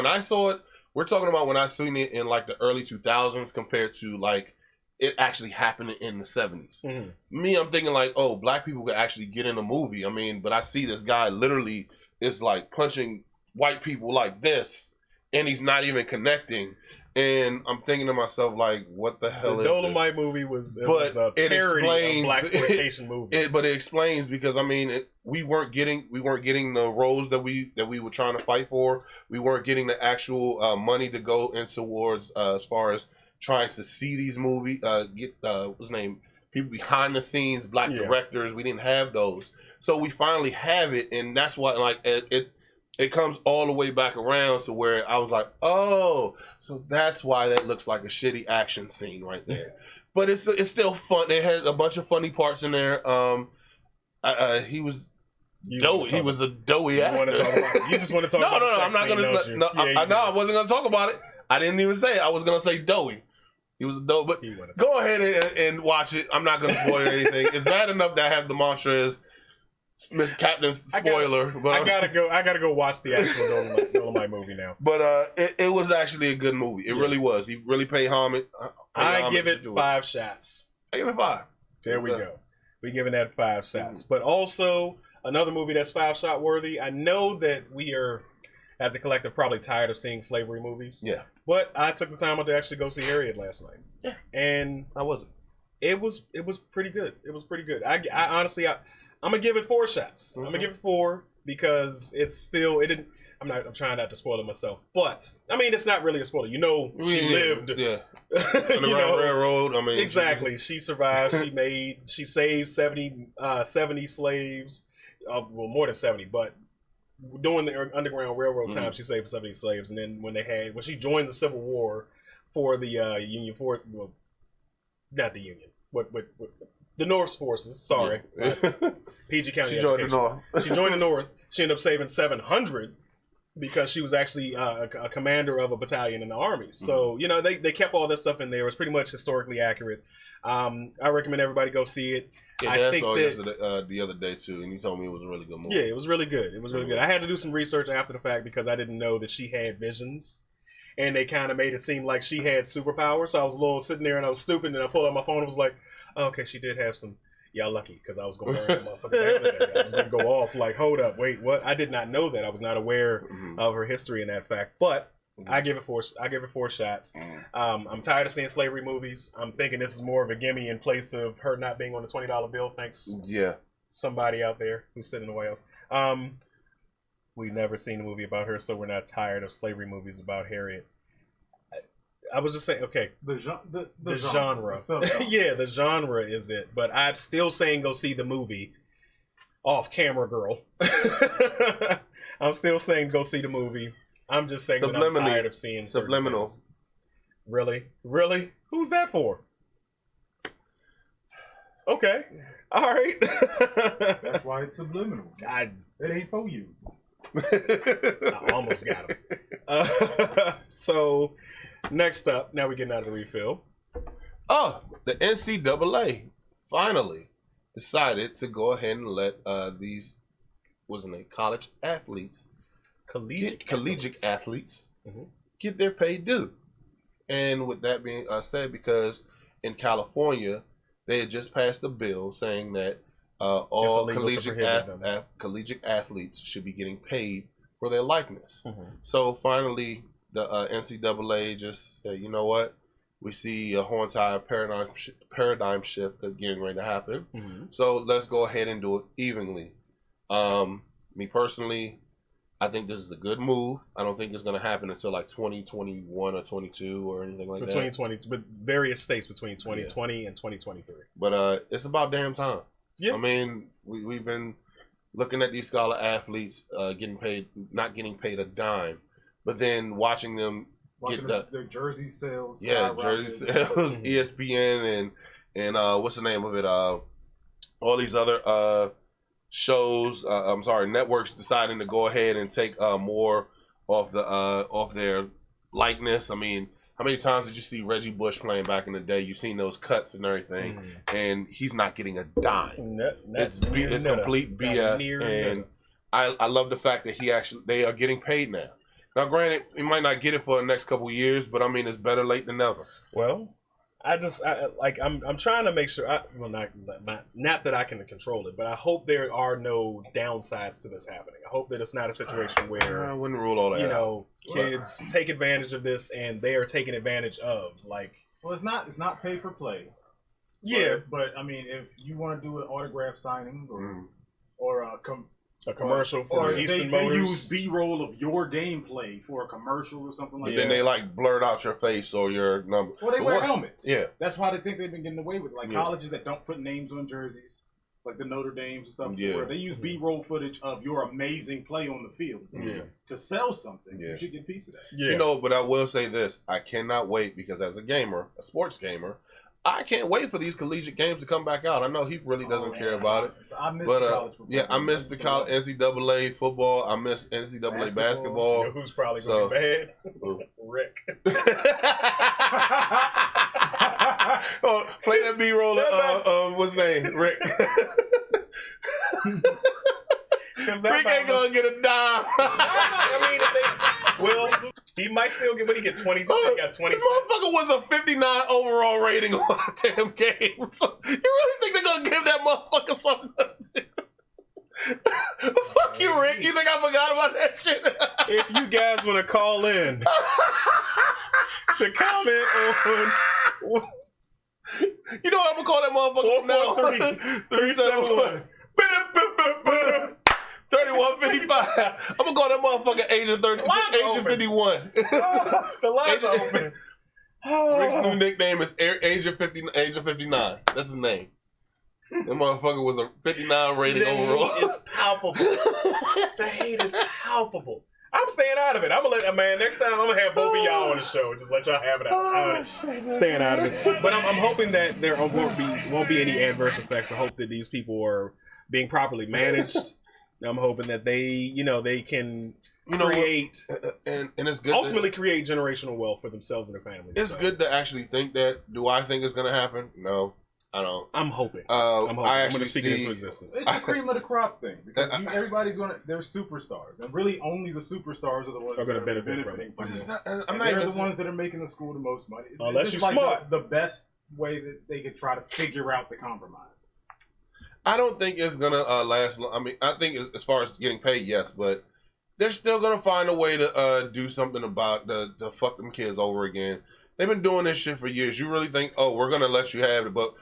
B: I saw it, we're talking about when I seen it in like the early 2000s compared to like it actually happening in the 70s. Me, I'm thinking like, oh, black people could actually get in a movie. I mean, but I see this guy literally is like punching white people like this, and he's not even connecting. And I'm thinking to myself, like, what the hell is this?
C: The Dolimite movie was a parody of blaxploitation movies.
B: But it explains, because I mean, we weren't getting the roles that we were trying to fight for. We weren't getting the actual money to go in towards as far as trying to see these movies. Get what's his name? People behind the scenes, black directors. We didn't have those, so we finally have it, and that's why like it comes all the way back around to where I was like, oh, so that's why that looks like a shitty action scene right there. But it's still fun. They had a bunch of funny parts in there. He was doughy. He was a doughy actor.
C: You just want to talk about
B: I'm not gonna. I wasn't gonna talk about it. I didn't even say it. I was gonna say doughy. He was a dope. But go ahead and watch it. I'm not gonna spoil anything. It's bad enough that I have the mantra is Mr. Captain's spoiler.
C: I gotta go watch the actual Dolimite movie now.
B: But it was actually a good movie. It really was. He really paid homage.
C: I give it 5 shots.
B: I give it 5.
C: There we go. We're giving that 5 shots. But also another movie that's 5-shot worthy. I know that we are, as a collective, probably tired of seeing slavery movies.
B: Yeah.
C: But I took the time out to actually go see Harriet last night.
B: Yeah.
C: And
B: I wasn't.
C: It was pretty good. It was pretty good. I honestly, I'm gonna give it 4 shots. I'm gonna give it 4 because I'm trying not to spoil it myself, but I mean, it's not really a spoiler. You know, she lived.
B: Yeah. Underground Railroad. I mean,
C: exactly. She survived. She saved 70 slaves. Well, more than 70, but during the Underground Railroad time, she saved 70 slaves. And then when she joined the Civil War for the Union force, well, not the Union, what the North's forces. Sorry, PG County.
B: She joined the North.
C: She joined the North. She ended up saving 700 because she was actually a commander of a battalion in the army. So you know they kept all this stuff in there. It was pretty much historically accurate. I recommend everybody go see it.
B: Yeah, I saw it the other day too, and he told me it was a really good movie.
C: Yeah, it was really good. It was really good. I had to do some research after the fact because I didn't know that she had visions. And they kind of made it seem like she had superpowers. So I was a little sitting there and I was stupid. And I pulled out my phone and was like, oh, okay, she did have some. Y'all lucky because I was going to burn the motherfucker down today. I was going to go off like, hold up, wait, what? I did not know that. I was not aware of her history in that fact. But I give it 4 shots. I'm tired of seeing slavery movies. I'm thinking this is more of a gimme in place of her not being on the $20 bill. Thanks.
B: Yeah.
C: Somebody out there who's sitting in the White House. We've never seen a movie about her, so we're not tired of slavery movies about Harriet. I was just saying, okay, the genre. Yeah, the genre is it. But I'm still saying go see the movie Off Camera Girl. I'm still saying go see the movie. I'm just saying that I'm tired of seeing
B: Subliminal.
C: Really? Really? Who's that for? Okay. All right.
F: That's why it's subliminal. It ain't for you.
C: I almost got him. So, next up, now we're getting out of the refill.
B: Oh, the NCAA finally decided to go ahead and let these, college athletes, collegiate athletes, get their pay due. And with that being said, because in California, they had just passed a bill saying that all collegiate athletes should be getting paid for their likeness. So finally, the NCAA just said, you know what? We see a whole entire paradigm shift getting ready to happen. So let's go ahead and do it evenly. Me personally, I think this is a good move. I don't think it's going to happen until like 2021 or 22 or anything like that.
C: With various states between 2020 and 2023.
B: But it's about damn time. I mean, we've been looking at these scholar athletes getting paid, not getting paid a dime, but then watching them get
F: their jersey sales.
B: Yeah, jersey sales, ESPN and what's the name of it? All these other shows. Networks deciding to go ahead and take more off their likeness. I mean, how many times did you see Reggie Bush playing back in the day? You've seen those cuts and everything, and he's not getting a dime. It's complete BS, and I love the fact that they are getting paid now. Now, granted, he might not get it for the next couple of years, but I mean, it's better late than never.
C: Well, I'm trying to make sure. Not that I can control it, but I hope there are no downsides to this happening. I hope that it's not a situation where
B: I wouldn't rule all that out.
C: Kids take advantage of this and they are taken advantage of.
F: Well, it's not pay for play.
C: Yeah,
F: but I mean, if you want to do an autograph signing or a
C: commercial for Easton Motors,
F: they use B-roll of your gameplay for a commercial or something like that.
B: Then they blurt out your face or your number.
F: Well, they wear helmets.
B: Yeah,
F: that's why they think they've been getting away with it. Colleges that don't put names on jerseys, like the Notre Dames and stuff, where they use B-roll footage of your amazing play on the field to sell something. You should get a piece of that.
B: Yeah. But I will say this: I cannot wait because as a gamer, a sports gamer, I can't wait for these collegiate games to come back out. I know he really doesn't care about it.
F: I miss college football.
B: I miss the NCAA football. I miss NCAA basketball.
C: You know who's probably going bad? Rick.
B: Play that B-roll of what's his name? Rick. Rick ain't gonna get a dime.
C: He might still get. What he get? 20. He got 20.
B: This motherfucker was a 59 overall rating on a damn game. So you really think they're gonna give that motherfucker something? Fuck you, Rick. You think I forgot about that shit?
C: If you guys want to call in to comment on,
B: you know what I'm gonna call that motherfucker now? 371. 3155. I'm gonna call that motherfucker Agent 30. Agent 51.
C: The lines are open.
B: Rick's new nickname is Agent 59. That's his name. That motherfucker was a 59 rating overall.
C: The hate is palpable. The hate is palpable. I'm staying out of it. I'm gonna let next time I'm gonna have both of y'all on the show. Just let y'all have it out. Staying out of it. But I'm hoping that there won't be any adverse effects. I hope that these people are being properly managed. I'm hoping that they can create
B: and it's good.
C: Ultimately, create generational wealth for themselves and their families.
B: It's good to actually think that. Do I think it's gonna happen? No, I don't.
C: I'm hoping. I'm going to speak it into existence.
F: It's the cream of the crop thing because everybody's they're superstars, and really only the superstars are the ones
C: that are going to
F: benefit from it.
B: But it's not.
F: They're the ones that are making the school the most money.
C: Unless you're smart.
F: The best way that they could try to figure out the compromise.
B: I don't think it's gonna last long. I mean, I think as far as getting paid, yes, but they're still gonna find a way to do something about to fuck them kids over again. They've been doing this shit for years. You really think, we're gonna let you have it, but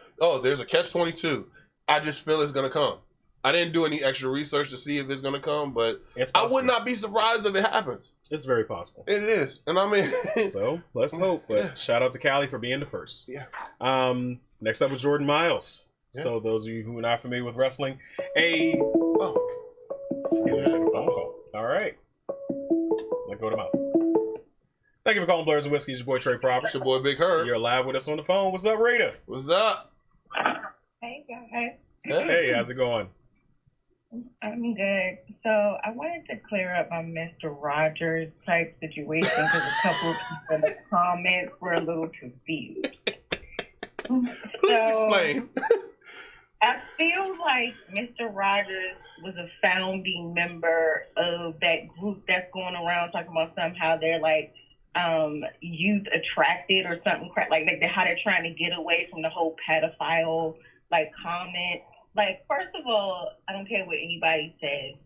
B: there's a catch-22. I just feel it's gonna come. I didn't do any extra research to see if it's gonna come, but I would not be surprised if it happens.
C: It's very possible.
B: It is, and I mean,
C: so let's hope. But shout out to Callie for being the first.
B: Yeah.
C: Next up was Jordan Miles. Yeah. So those of you who are not familiar with wrestling, phone call. All right. Let go to Mouse. Thank you for calling Blurs and Whiskey. It's your boy Trey Proper.
B: It's your boy Big Herb.
C: You're live with us on the phone. What's up, Rita?
B: What's up?
H: Hey guys.
C: Hey, how's it going?
H: I'm good. So I wanted to clear up my Mr. Rogers type situation because a couple of people in the comments were a little confused.
B: Please explain.
H: I feel like Mr. Rogers was a founding member of that group that's going around talking about somehow they're like youth attracted or something like how they're trying to get away from the whole pedophile comment. First of all, I don't care what anybody says.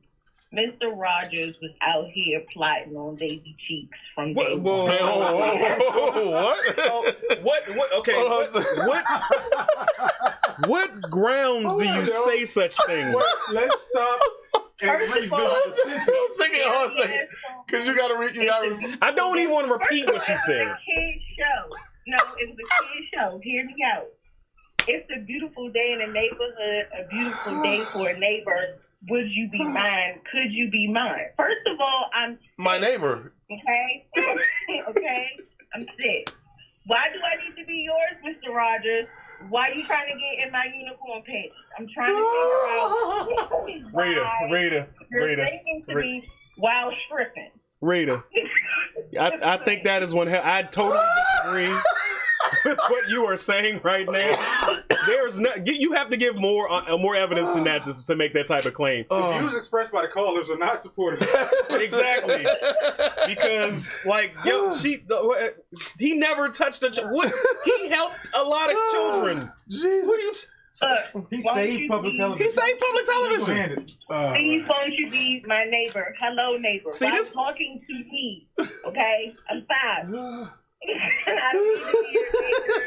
H: Mr. Rogers was out here plotting on Daisy Cheeks from day one.
C: What? Okay. What grounds do you say such things?
F: Let's stop and revisit the sentence.
B: Because you gotta read.
C: I don't even want to repeat what she said.
H: It was a kid show. No, it was a kid show. Hear me out. it's a beautiful day in the neighborhood, a beautiful day for a neighbor. Would you be mine? Could you be mine? First of all, I'm
B: my neighbor.
H: Okay? Okay? I'm sick. Why do I need to be yours, Mr. Rogers? Why are you trying to get in my unicorn pants? I'm trying to figure out
C: Rita.
H: You're thinking to me while stripping.
C: Rita, I think that is one. I totally disagree with what you are saying right now. There's no. You have to give more evidence than that to make that type of claim.
F: The views expressed by the callers are not supportive.
C: Exactly, because he never touched he helped a lot of children.
B: Jesus.
C: What do you?
F: He saved public television.
C: He saved public television.
H: Please, won't you be my neighbor? Hello, neighbor.
C: See
H: While
C: this?
H: talking to me, okay? I'm 5. I don't need to be your neighbor.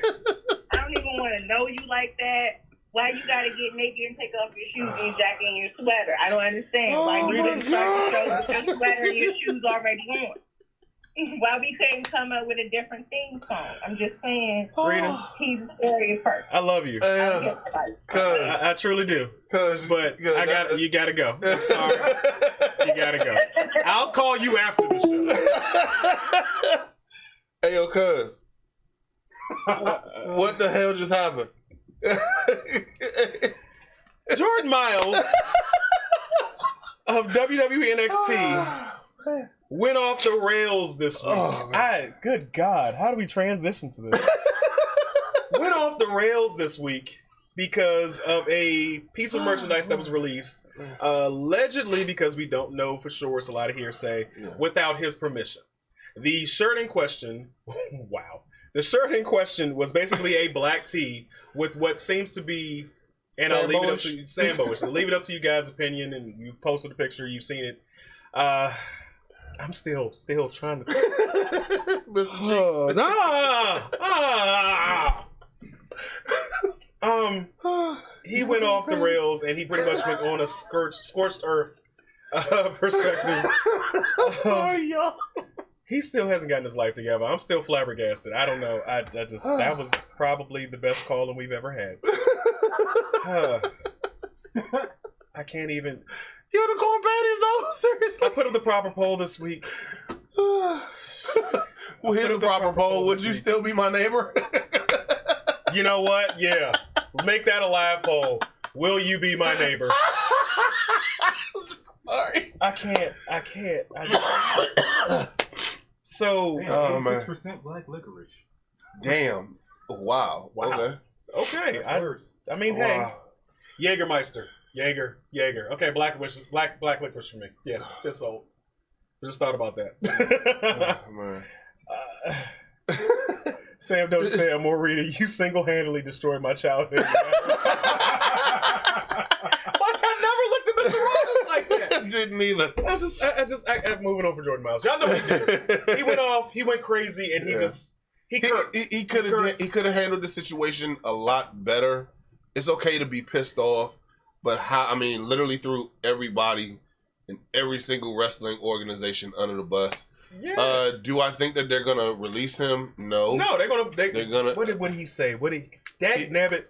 H: I don't even want to know you like that. Why you gotta get naked and take off your shoes and your jacket and your sweater? I don't understand. Why you didn't start the show with your sweater and your shoes already on? Why we couldn't come up with a different theme song? I'm just saying.
C: Rita,
H: he's very first.
C: I love you. I truly do. But you gotta go. I'm sorry. You gotta go. I'll call you after the show.
B: Hey, yo, cuz. What the hell just happened?
C: Jordan Miles of WWE NXT went off the rails this week. Good God, how do we transition to this? Went off the rails this week because of a piece of merchandise that was released, allegedly, because we don't know for sure, it's a lot of hearsay, without his permission. The shirt in question, wow. The shirt in question was basically a black tee with what seems to be, and I'll leave it up to you, Sambo-ish. I'll leave it up to you guys' opinion, and you posted a picture, you've seen it. I'm still trying to.
B: Mr.
C: He went off the rails, and he pretty much went on a scorched earth perspective.
B: Sorry, y'all.
C: He still hasn't gotten his life together. I'm still flabbergasted. I don't know. I just that was probably the best calling we've ever had. I can't even.
B: Unicorn panties, though? Seriously?
C: I put up the proper poll this week.
B: Well, here's the proper poll. Would you still be my neighbor?
C: You know what? Yeah. Make that a live poll. Will you be my neighbor?
B: I'm sorry.
C: I can't. So,
F: 6% black licorice.
B: Damn. Wow.
C: Okay. I mean, hey. Jägermeister. Jaeger. Okay, black licorice for me. Yeah, it's sold. I just thought about that.
B: Oh, man.
C: Sam, don't you say I'm more Rita. You single-handedly destroyed my childhood. Like, I never looked at Mr. Rogers like that.
B: Didn't either.
C: I'm moving on for Jordan Miles. Y'all know what he did. He went off. He went crazy, and he could
B: have handled the situation a lot better. It's okay to be pissed off, but literally threw everybody in every single wrestling organization under the bus. Yeah. Do I think that they're gonna release him? No.
C: No, they're gonna. What did he say? Nabbit.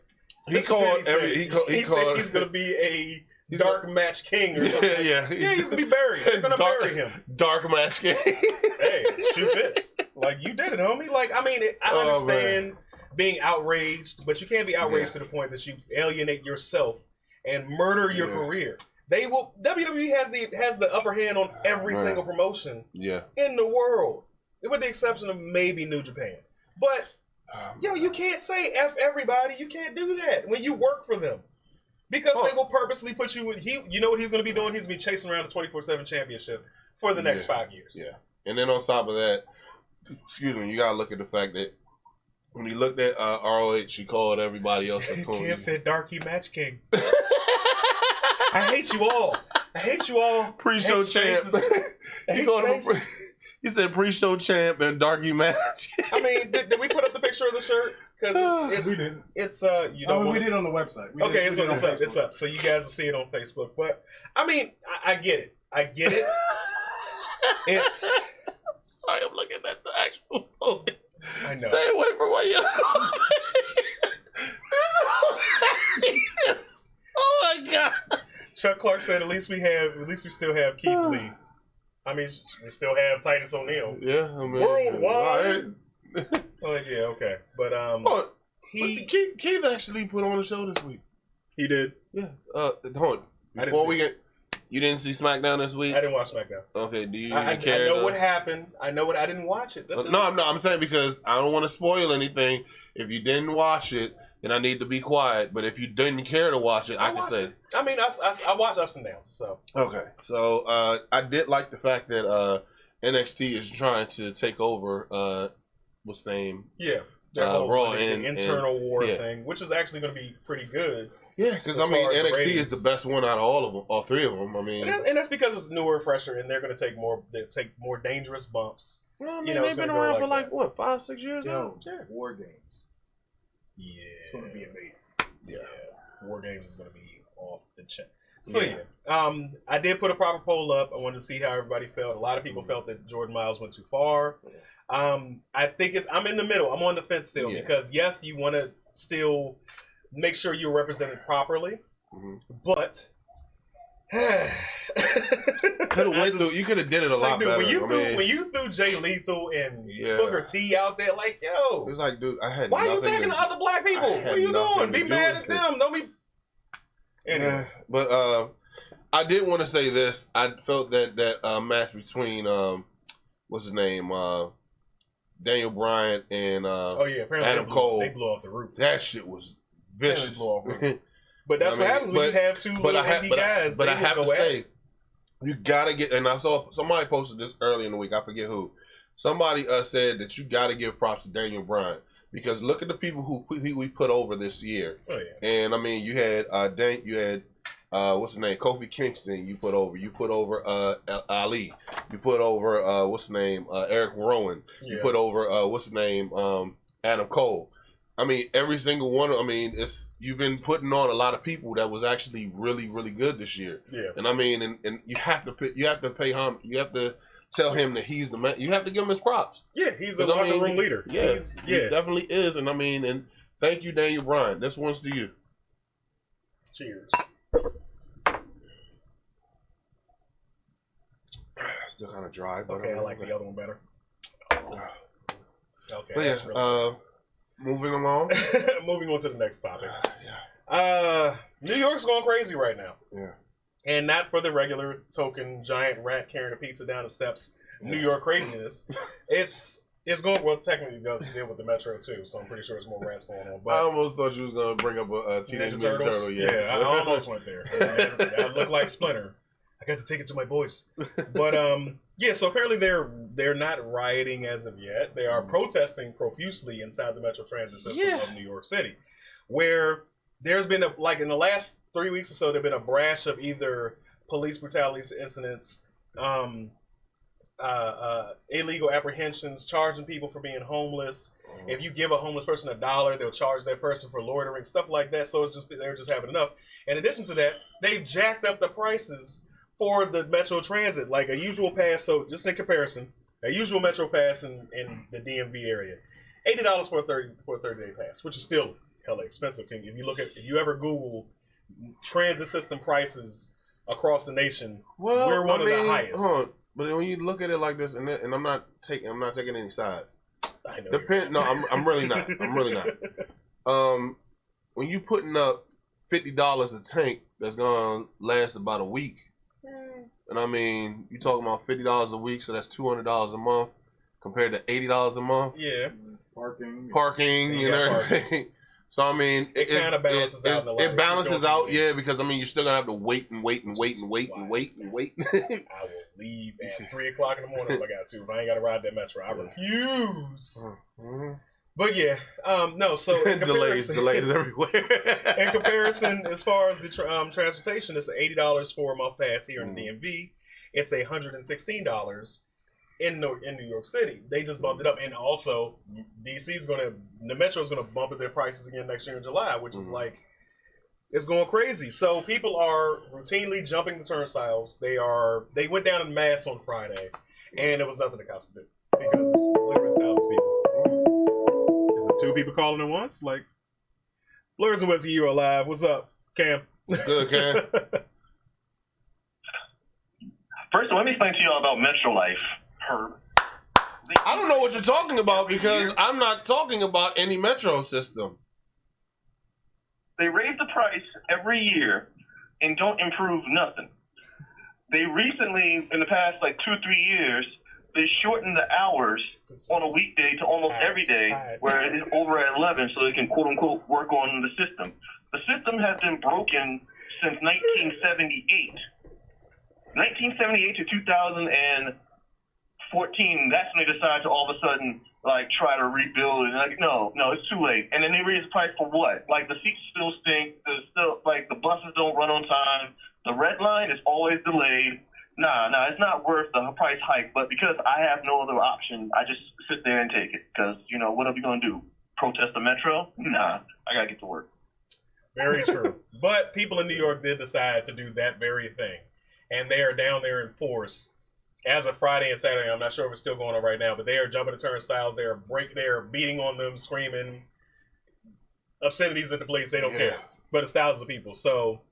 C: He said he's gonna be a dark match king or something. Yeah, he's gonna be buried. They're gonna bury him.
B: Dark match king.
C: Hey, shoe fits. Like, you did it, homie. Like, I mean, I understand being outraged, but you can't be outraged to the point that you alienate yourself and murder your career. They will. WWE has the upper hand on every single promotion in the world, with the exception of maybe New Japan. But you can't say F everybody. You can't do that when you work for them, because they will purposely put you in. You know what he's going to be doing? He's going to be chasing around the 24/7 championship for the next 5 years.
B: Yeah, and then on top of that, you got to look at the fact that when he looked at ROH, he called everybody else a coon.
C: Cam said Darky Match King. I hate you all.
B: Pre-show champ. He said pre-show champ and Darky match.
C: I mean, did we put up the picture of the shirt? Because we didn't. It's we
F: did on the website.
C: It's up. So you guys will see it on Facebook. But I mean, I get it. It's.
B: Sorry, I'm looking at the actual photo.
C: I know.
B: Stay away from what you.
C: Chuck Clark said, "At least we still have Keith Lee. I mean, we still have Titus O'Neil.
B: Yeah, I mean,
C: worldwide. Like, yeah, okay, but
B: Keith actually put on a show this week.
C: He did.
B: Yeah. Hold on. Before we get, you didn't see SmackDown this week?
C: I didn't watch SmackDown.
B: Okay. Do you
C: I
B: care?
C: I know what happened. I know what. I didn't watch it.
B: No, I'm saying because I don't want to spoil anything. If you didn't watch it, then I need to be quiet. But if you didn't care to watch it, I can say.
C: I mean, I watch ups and downs. So
B: okay. So I did like the fact that NXT is trying to take over. What's the name?
C: Yeah.
B: Raw
C: and internal war thing, which is actually going to be pretty good.
B: Yeah, because I mean NXT is the best one out of all of them, all three of them. I mean,
C: and that's because it's newer, fresher, and they're going to take more dangerous bumps.
B: Well, I mean, they've been around for like what, 5-6 years now.
C: Yeah.
F: War Games.
C: Yeah,
F: it's going to be amazing.
C: Yeah, War Games is going to be off the chain. So I did put a proper poll up. I wanted to see how everybody felt. A lot of people felt that Jordan Miles went too far. I think I'm in the middle. I'm on the fence still because yes, you want to still make sure you're represented properly, but
B: you could have did it a lot better.
C: When you threw Jay Lethal and Booker T out there, like, yo,
B: it was like, dude,
C: why are you taking the other black people? What are you doing? Be mad at them. Don't be. Anyway.
B: But I did want to say this. I felt that match between what's his name, Daniel Bryan and Adam Cole.
C: They blew off the roof.
B: That shit was vicious.
C: But that's what happens when you have two little indie guys.
B: But I have to say, you gotta get. And I saw somebody posted this early in the week. I forget who. Somebody said that you gotta give props to Daniel Bryan because look at the people who we put over this year.
C: Oh yeah.
B: And I mean, you had what's his name, Kofi Kingston. You put over Ali. You put over what's his name, Eric Rowan. You put over what's his name, Adam Cole. I mean, every single one. I mean, you've been putting on a lot of people that was actually really, really good this year.
C: Yeah.
B: And I mean, and you have to pay him. You have to tell him that he's the man. You have to give him his props.
C: Yeah, he's a locker room leader.
B: Yeah, he definitely is. And I mean, and thank you, Daniel Bryan. This one's to you.
C: Cheers.
B: Still kind of dry, but
C: okay, I like the other one better. Okay,
B: but
C: that's really
B: moving along.
C: Moving on to the next topic. New York's going crazy right now.
B: Yeah.
C: And not for the regular token giant rat carrying a pizza down the steps. New York craziness. It's going, well, technically it does deal with the Metro too, so I'm pretty sure there's more rats going on. But
B: I almost thought you was going to bring up a Teenage Mutant Turtle.
C: Yeah, I almost went there. I look like Splinter. I got to take it to my boys. But so apparently they're not rioting as of yet. They are protesting profusely inside the Metro Transit system of New York City, where there's been in the last 3 weeks or so, there've been a brash of either police brutality incidents, illegal apprehensions, charging people for being homeless. If you give a homeless person $1, they'll charge that person for loitering, stuff like that. So they're just having enough. In addition to that, they've jacked up the prices for the Metro Transit, like a usual pass. So just in comparison, a usual Metro pass in the DMV area, $80 for a 30-day pass, which is still hella expensive. If you ever Google transit system prices across the nation, we're one of the highest.
B: But when you look at it like this, and I'm not taking any sides.
C: I know.
B: I'm really not. I'm really not. When you putting up $50 a tank, that's gonna last about a week. And I mean, you talking about $50 a week, so that's $200 a month compared to $80 a month.
C: Yeah,
B: parking, you know everything. So I mean,
C: it kind of balances out.
B: It balances out, because I mean, you're still gonna have to wait. I will
C: leave at 3 o'clock in the morning if I got to. If I ain't got to ride that Metro, I refuse. But yeah, no. So in
B: delays everywhere.
C: In comparison, as far as the transportation, it's $80 for a month pass here in the DMV. It's $116 in New York City. They just bumped it up, and also the Metro is gonna bump up their prices again next year in July, which is like, it's going crazy. So people are routinely jumping the turnstiles. They went down in mass on Friday, and it was nothing the cops could do because it's literally thousands of people. Is it 2 people calling at once? Like, Blurs and Whiskey, you alive? What's up, Cam?
B: Good, Cam.
I: First of all, let me explain to y'all about Metro Life, Herb.
B: I don't know what you're talking about because I'm not talking about any Metro system.
I: They raise the price every year and don't improve nothing. They recently, in the past like 2-3 years, they shortened the hours on a weekday to almost every day, where it's over at 11, so they can quote unquote work on the system. The system has been broken since 1978. 1978 to 2014, that's when they decided to all of a sudden like try to rebuild it. Like, no, it's too late. And then they raise the price for what? Like the seats still stink. There's still like the buses don't run on time. The red line is always delayed. Nah, it's not worth the price hike. But because I have no other option, I just sit there and take it. Because what are we gonna do? Protest the Metro? Nah, I gotta get to work.
C: Very true. But people in New York did decide to do that very thing. And they are down there in force as of Friday and Saturday. I'm not sure if it's still going on right now, but they are jumping the turnstiles. They are beating on them, screaming obscenities at the police. They don't care. But it's thousands of people. So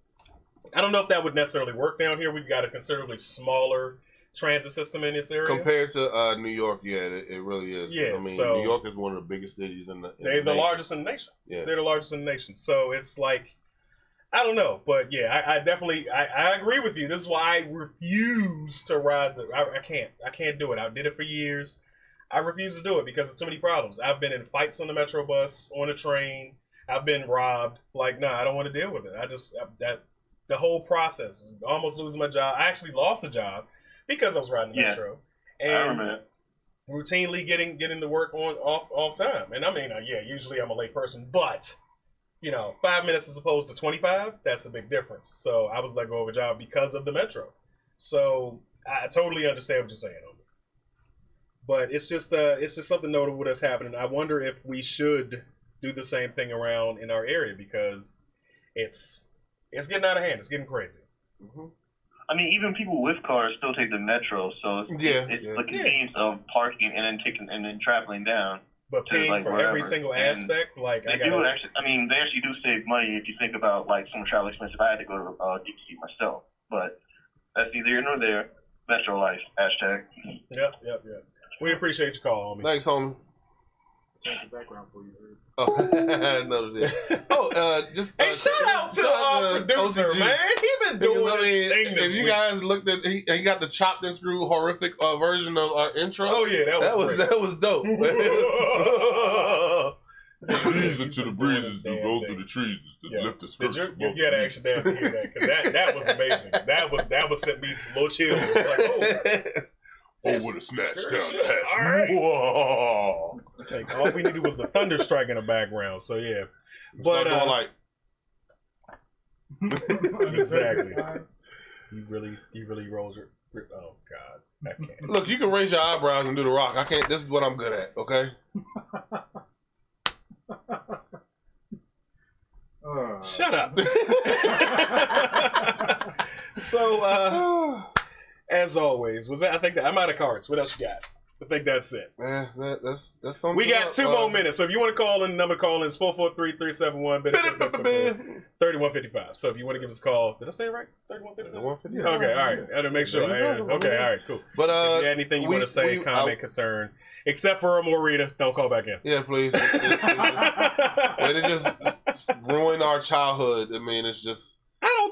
C: I don't know if that would necessarily work down here. We've got a considerably smaller transit system in this area.
B: Compared to New York, it really is.
C: Yeah,
B: I mean,
C: so
B: New York is one of the biggest cities in the
C: They're the largest in the nation. Yeah. They're the largest in the nation. So it's like, I don't know, but yeah, I definitely agree with you. This is why I refuse to ride I can't do it. I did it for years. I refuse to do it because there's too many problems. I've been in fights on the Metro bus, on the train. I've been robbed. Like, I don't want to deal with it. The whole process, almost losing my job. I actually lost a job because I was riding the Metro. And
I: I remember that.
C: Routinely getting to work off time. And I mean, usually I'm a late person, but 5 minutes as opposed to 25, that's a big difference. So I was let go of a job because of the Metro. So I totally understand what you're saying, homie. But it's just something notable that's happening. I wonder if we should do the same thing around in our area because it's getting out of hand. It's getting crazy.
I: Mm-hmm. I mean, even people with cars still take the Metro, so it's the convenience of parking and then traveling down.
C: But paying for every single aspect, they actually
I: do save money if you think about like some travel expenses. I had to go to DC myself, but that's neither here nor there. Metro Life #.
C: Yep. We appreciate your call, homie.
B: Thanks, homie.
F: Change the background for you.
B: Oh, noticed it. Just
C: hey, shout out to our producer,
B: OCG.
C: man. He been doing this thing this
B: If you
C: week.
B: guys looked at, he got the chopped and screwed horrific version of our intro.
C: Oh yeah, that was
B: dope.
A: These are to the breezes that go through the trees that lift the skirts.
C: You gotta actually hear that because that was amazing. That was sent me some little chills. Like,
A: would have snatched down the hatch.
C: All right.
A: Whoa.
C: All we needed was the thunder strike in the background. So yeah, but
B: going like
C: exactly. You really rolled your. Oh God, I can't.
B: Look, you can raise your eyebrows and do the rock. I can't. This is what I'm good at. Okay.
C: Shut up. So, as always, I think that I'm out of cards. What else you got? I think that's it.
B: Man, that's something.
C: We got 2 more minutes. So if you want to call in, the number to call in is 443-371-3155. So if you want to give us a call, did I say it right? 3155. Okay, all right. I had to make sure. Okay, all right, cool.
B: But
C: if you got anything you want to say, comment, concern, except for Morita, don't call back in.
B: Yeah, please. It just ruined our childhood. I mean, it's just.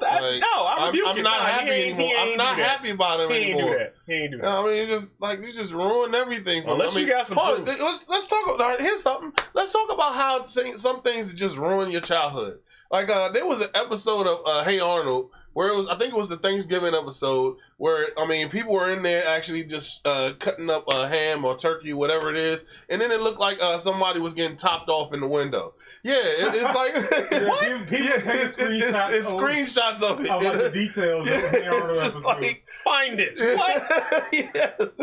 B: I'm not happy anymore. I'm not happy about it anymore.
C: He ain't do that.
B: I mean, you just ruined everything.
C: Unless you got some proof.
B: Let's talk about. Here's something. Let's talk about how some things just ruin your childhood. Like there was an episode of Hey Arnold where I think it was the Thanksgiving episode where people were in there actually just cutting up a ham or turkey, whatever it is, and then it looked like somebody was getting topped off in the window. Yeah, it's like it's screenshots of it.
F: I like the details.
B: It's just like
C: find it. What?
B: Yes.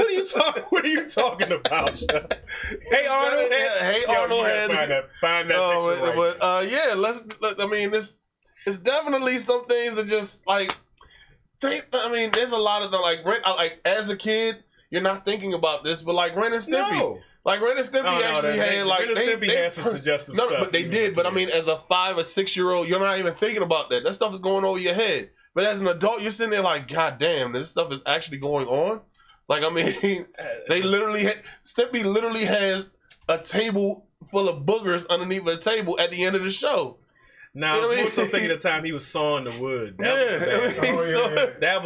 C: What are you talking about? Hey Arnold.
B: Hey Arnold.
C: Find that picture right.
B: But it's definitely some things that just like. There's a lot of them. Like as a kid, you're not thinking about this, but like Ren and Stimpy. No. Like Ren and Stimpy had like
C: Ren and Stimpy had some suggestive stuff.
B: But they did. But as a 5 or 6 year old, you're not even thinking about that. That stuff is going over your head. But as an adult, you're sitting there like, God damn, this stuff is actually going on. Like, I mean, they literally, Stimpy literally has a table full of boogers underneath a table at the end of the show.
C: Now, I was more so thinking the time he was sawing the wood. That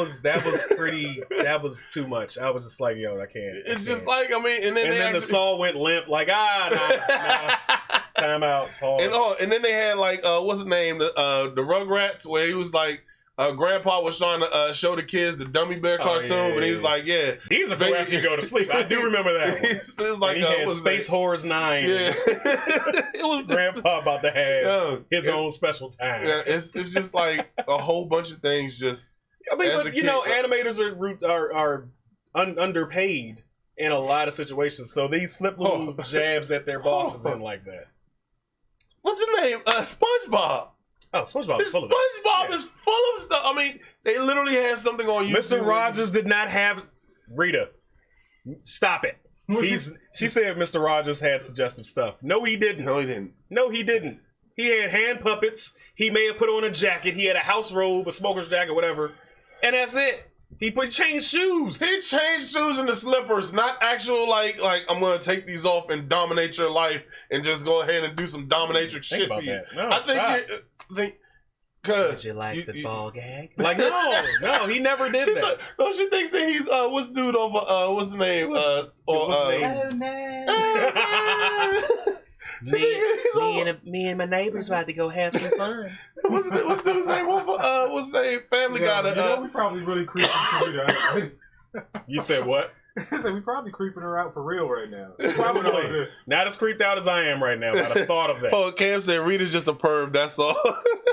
C: was too much. I was just like, yo, I can't.
B: It's just like, I mean, and then
C: the saw went limp, like, nah, time out, pause.
B: And then they had like, what's his name, the Rugrats, where he was like, Grandpa was trying to show the kids the Dummy Bear cartoon, and he was like, "Yeah,
C: these are for after you go to sleep." I do remember that.
B: It was like
C: he had Space Horrors 9.
B: Yeah, it was
C: Grandpa about to have his own special time.
B: Yeah, it's just like a whole bunch of things. Just
C: I mean, but you know, animators are underpaid in a lot of situations, so these slip little jabs at their bosses in like that.
B: What's his name? SpongeBob.
C: Oh, SpongeBob is full of
B: SpongeBob is full of stuff. I mean, they literally have something on YouTube.
C: Mr. Rogers did not have Rita. Stop it. She said Mr. Rogers had suggestive stuff. No, he didn't.
B: No, he didn't.
C: No, he didn't. He had hand puppets. He may have put on a jacket. He had a house robe, a smoker's jacket, whatever. And that's it. He changed shoes.
B: He changed shoes into slippers, not actual like I'm gonna take these off and dominate your life and just go ahead and do some dominatrix shit to you.
C: No,
B: I think
C: Did you like the ball gag? Like no, he never did that.
B: She thinks that he's what's the dude over what's his name?
C: Me and my neighbors about to go have some fun.
B: What's the dude's name? What's the name? Family Guy.
F: We probably really creeping her.
C: You said what?
F: I said we probably creeping her out for real right now.
C: Probably not as creeped out as I am right now. But I thought of that.
B: Oh, Cam said Rita's just a perv. That's all.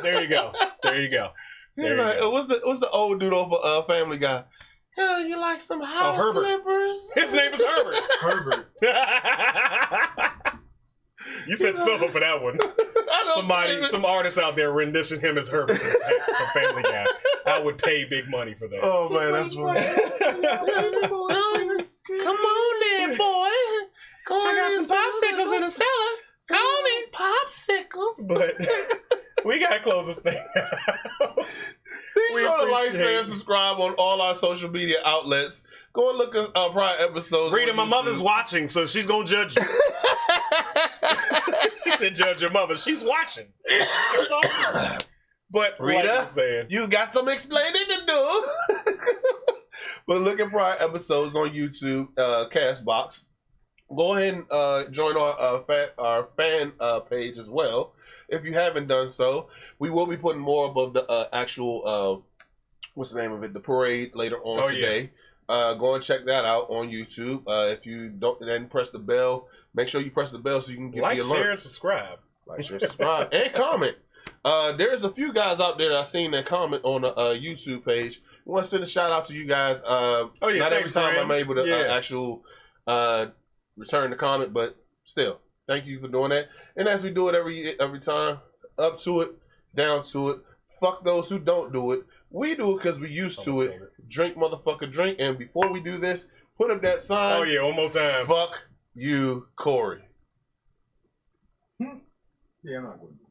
C: There you go.
B: He's like, what's the old dude over Family Guy? Hell, you like some house slippers?
C: His name is Herbert.
F: Herbert.
C: You set yourself up for that one. Some artist out there rendition him as Herbert from Family Guy. I would pay big money for that.
B: Oh man, that's funny. Come on there, boy. I got some popsicles in the cellar. Call me popsicles.
C: But we gotta close this thing out.
B: Be sure to like, share, and subscribe on all our social media outlets. Go and look at prior episodes.
C: Rita, my mother's watching, so she's gonna judge you. She said, "Judge your mother." She's watching. But
B: Rita, you got some explaining to do. But look at prior episodes on YouTube, Castbox. Go ahead and join our fan page as well. If you haven't done so, we will be putting more above the actual what's the name of it? The parade later on today. Yeah. Go and check that out on YouTube. If you don't, then press the bell. Make sure you press the bell so you can get the alert.
C: Like, share, and subscribe.
B: Like, share, subscribe, and comment. There's a few guys out there that I've seen that comment on the YouTube page. We want to send a shout out to you guys. Not every time I'm able to actual return the comment, but still, thank you for doing that. And as we do it every time, up to it, down to it. Fuck those who don't do it. We do it because we used to it. Drink, motherfucker, drink. And before we do this, put up that sign.
C: Oh yeah, one more time.
B: Fuck you, Corey.
F: Yeah, I'm not going to do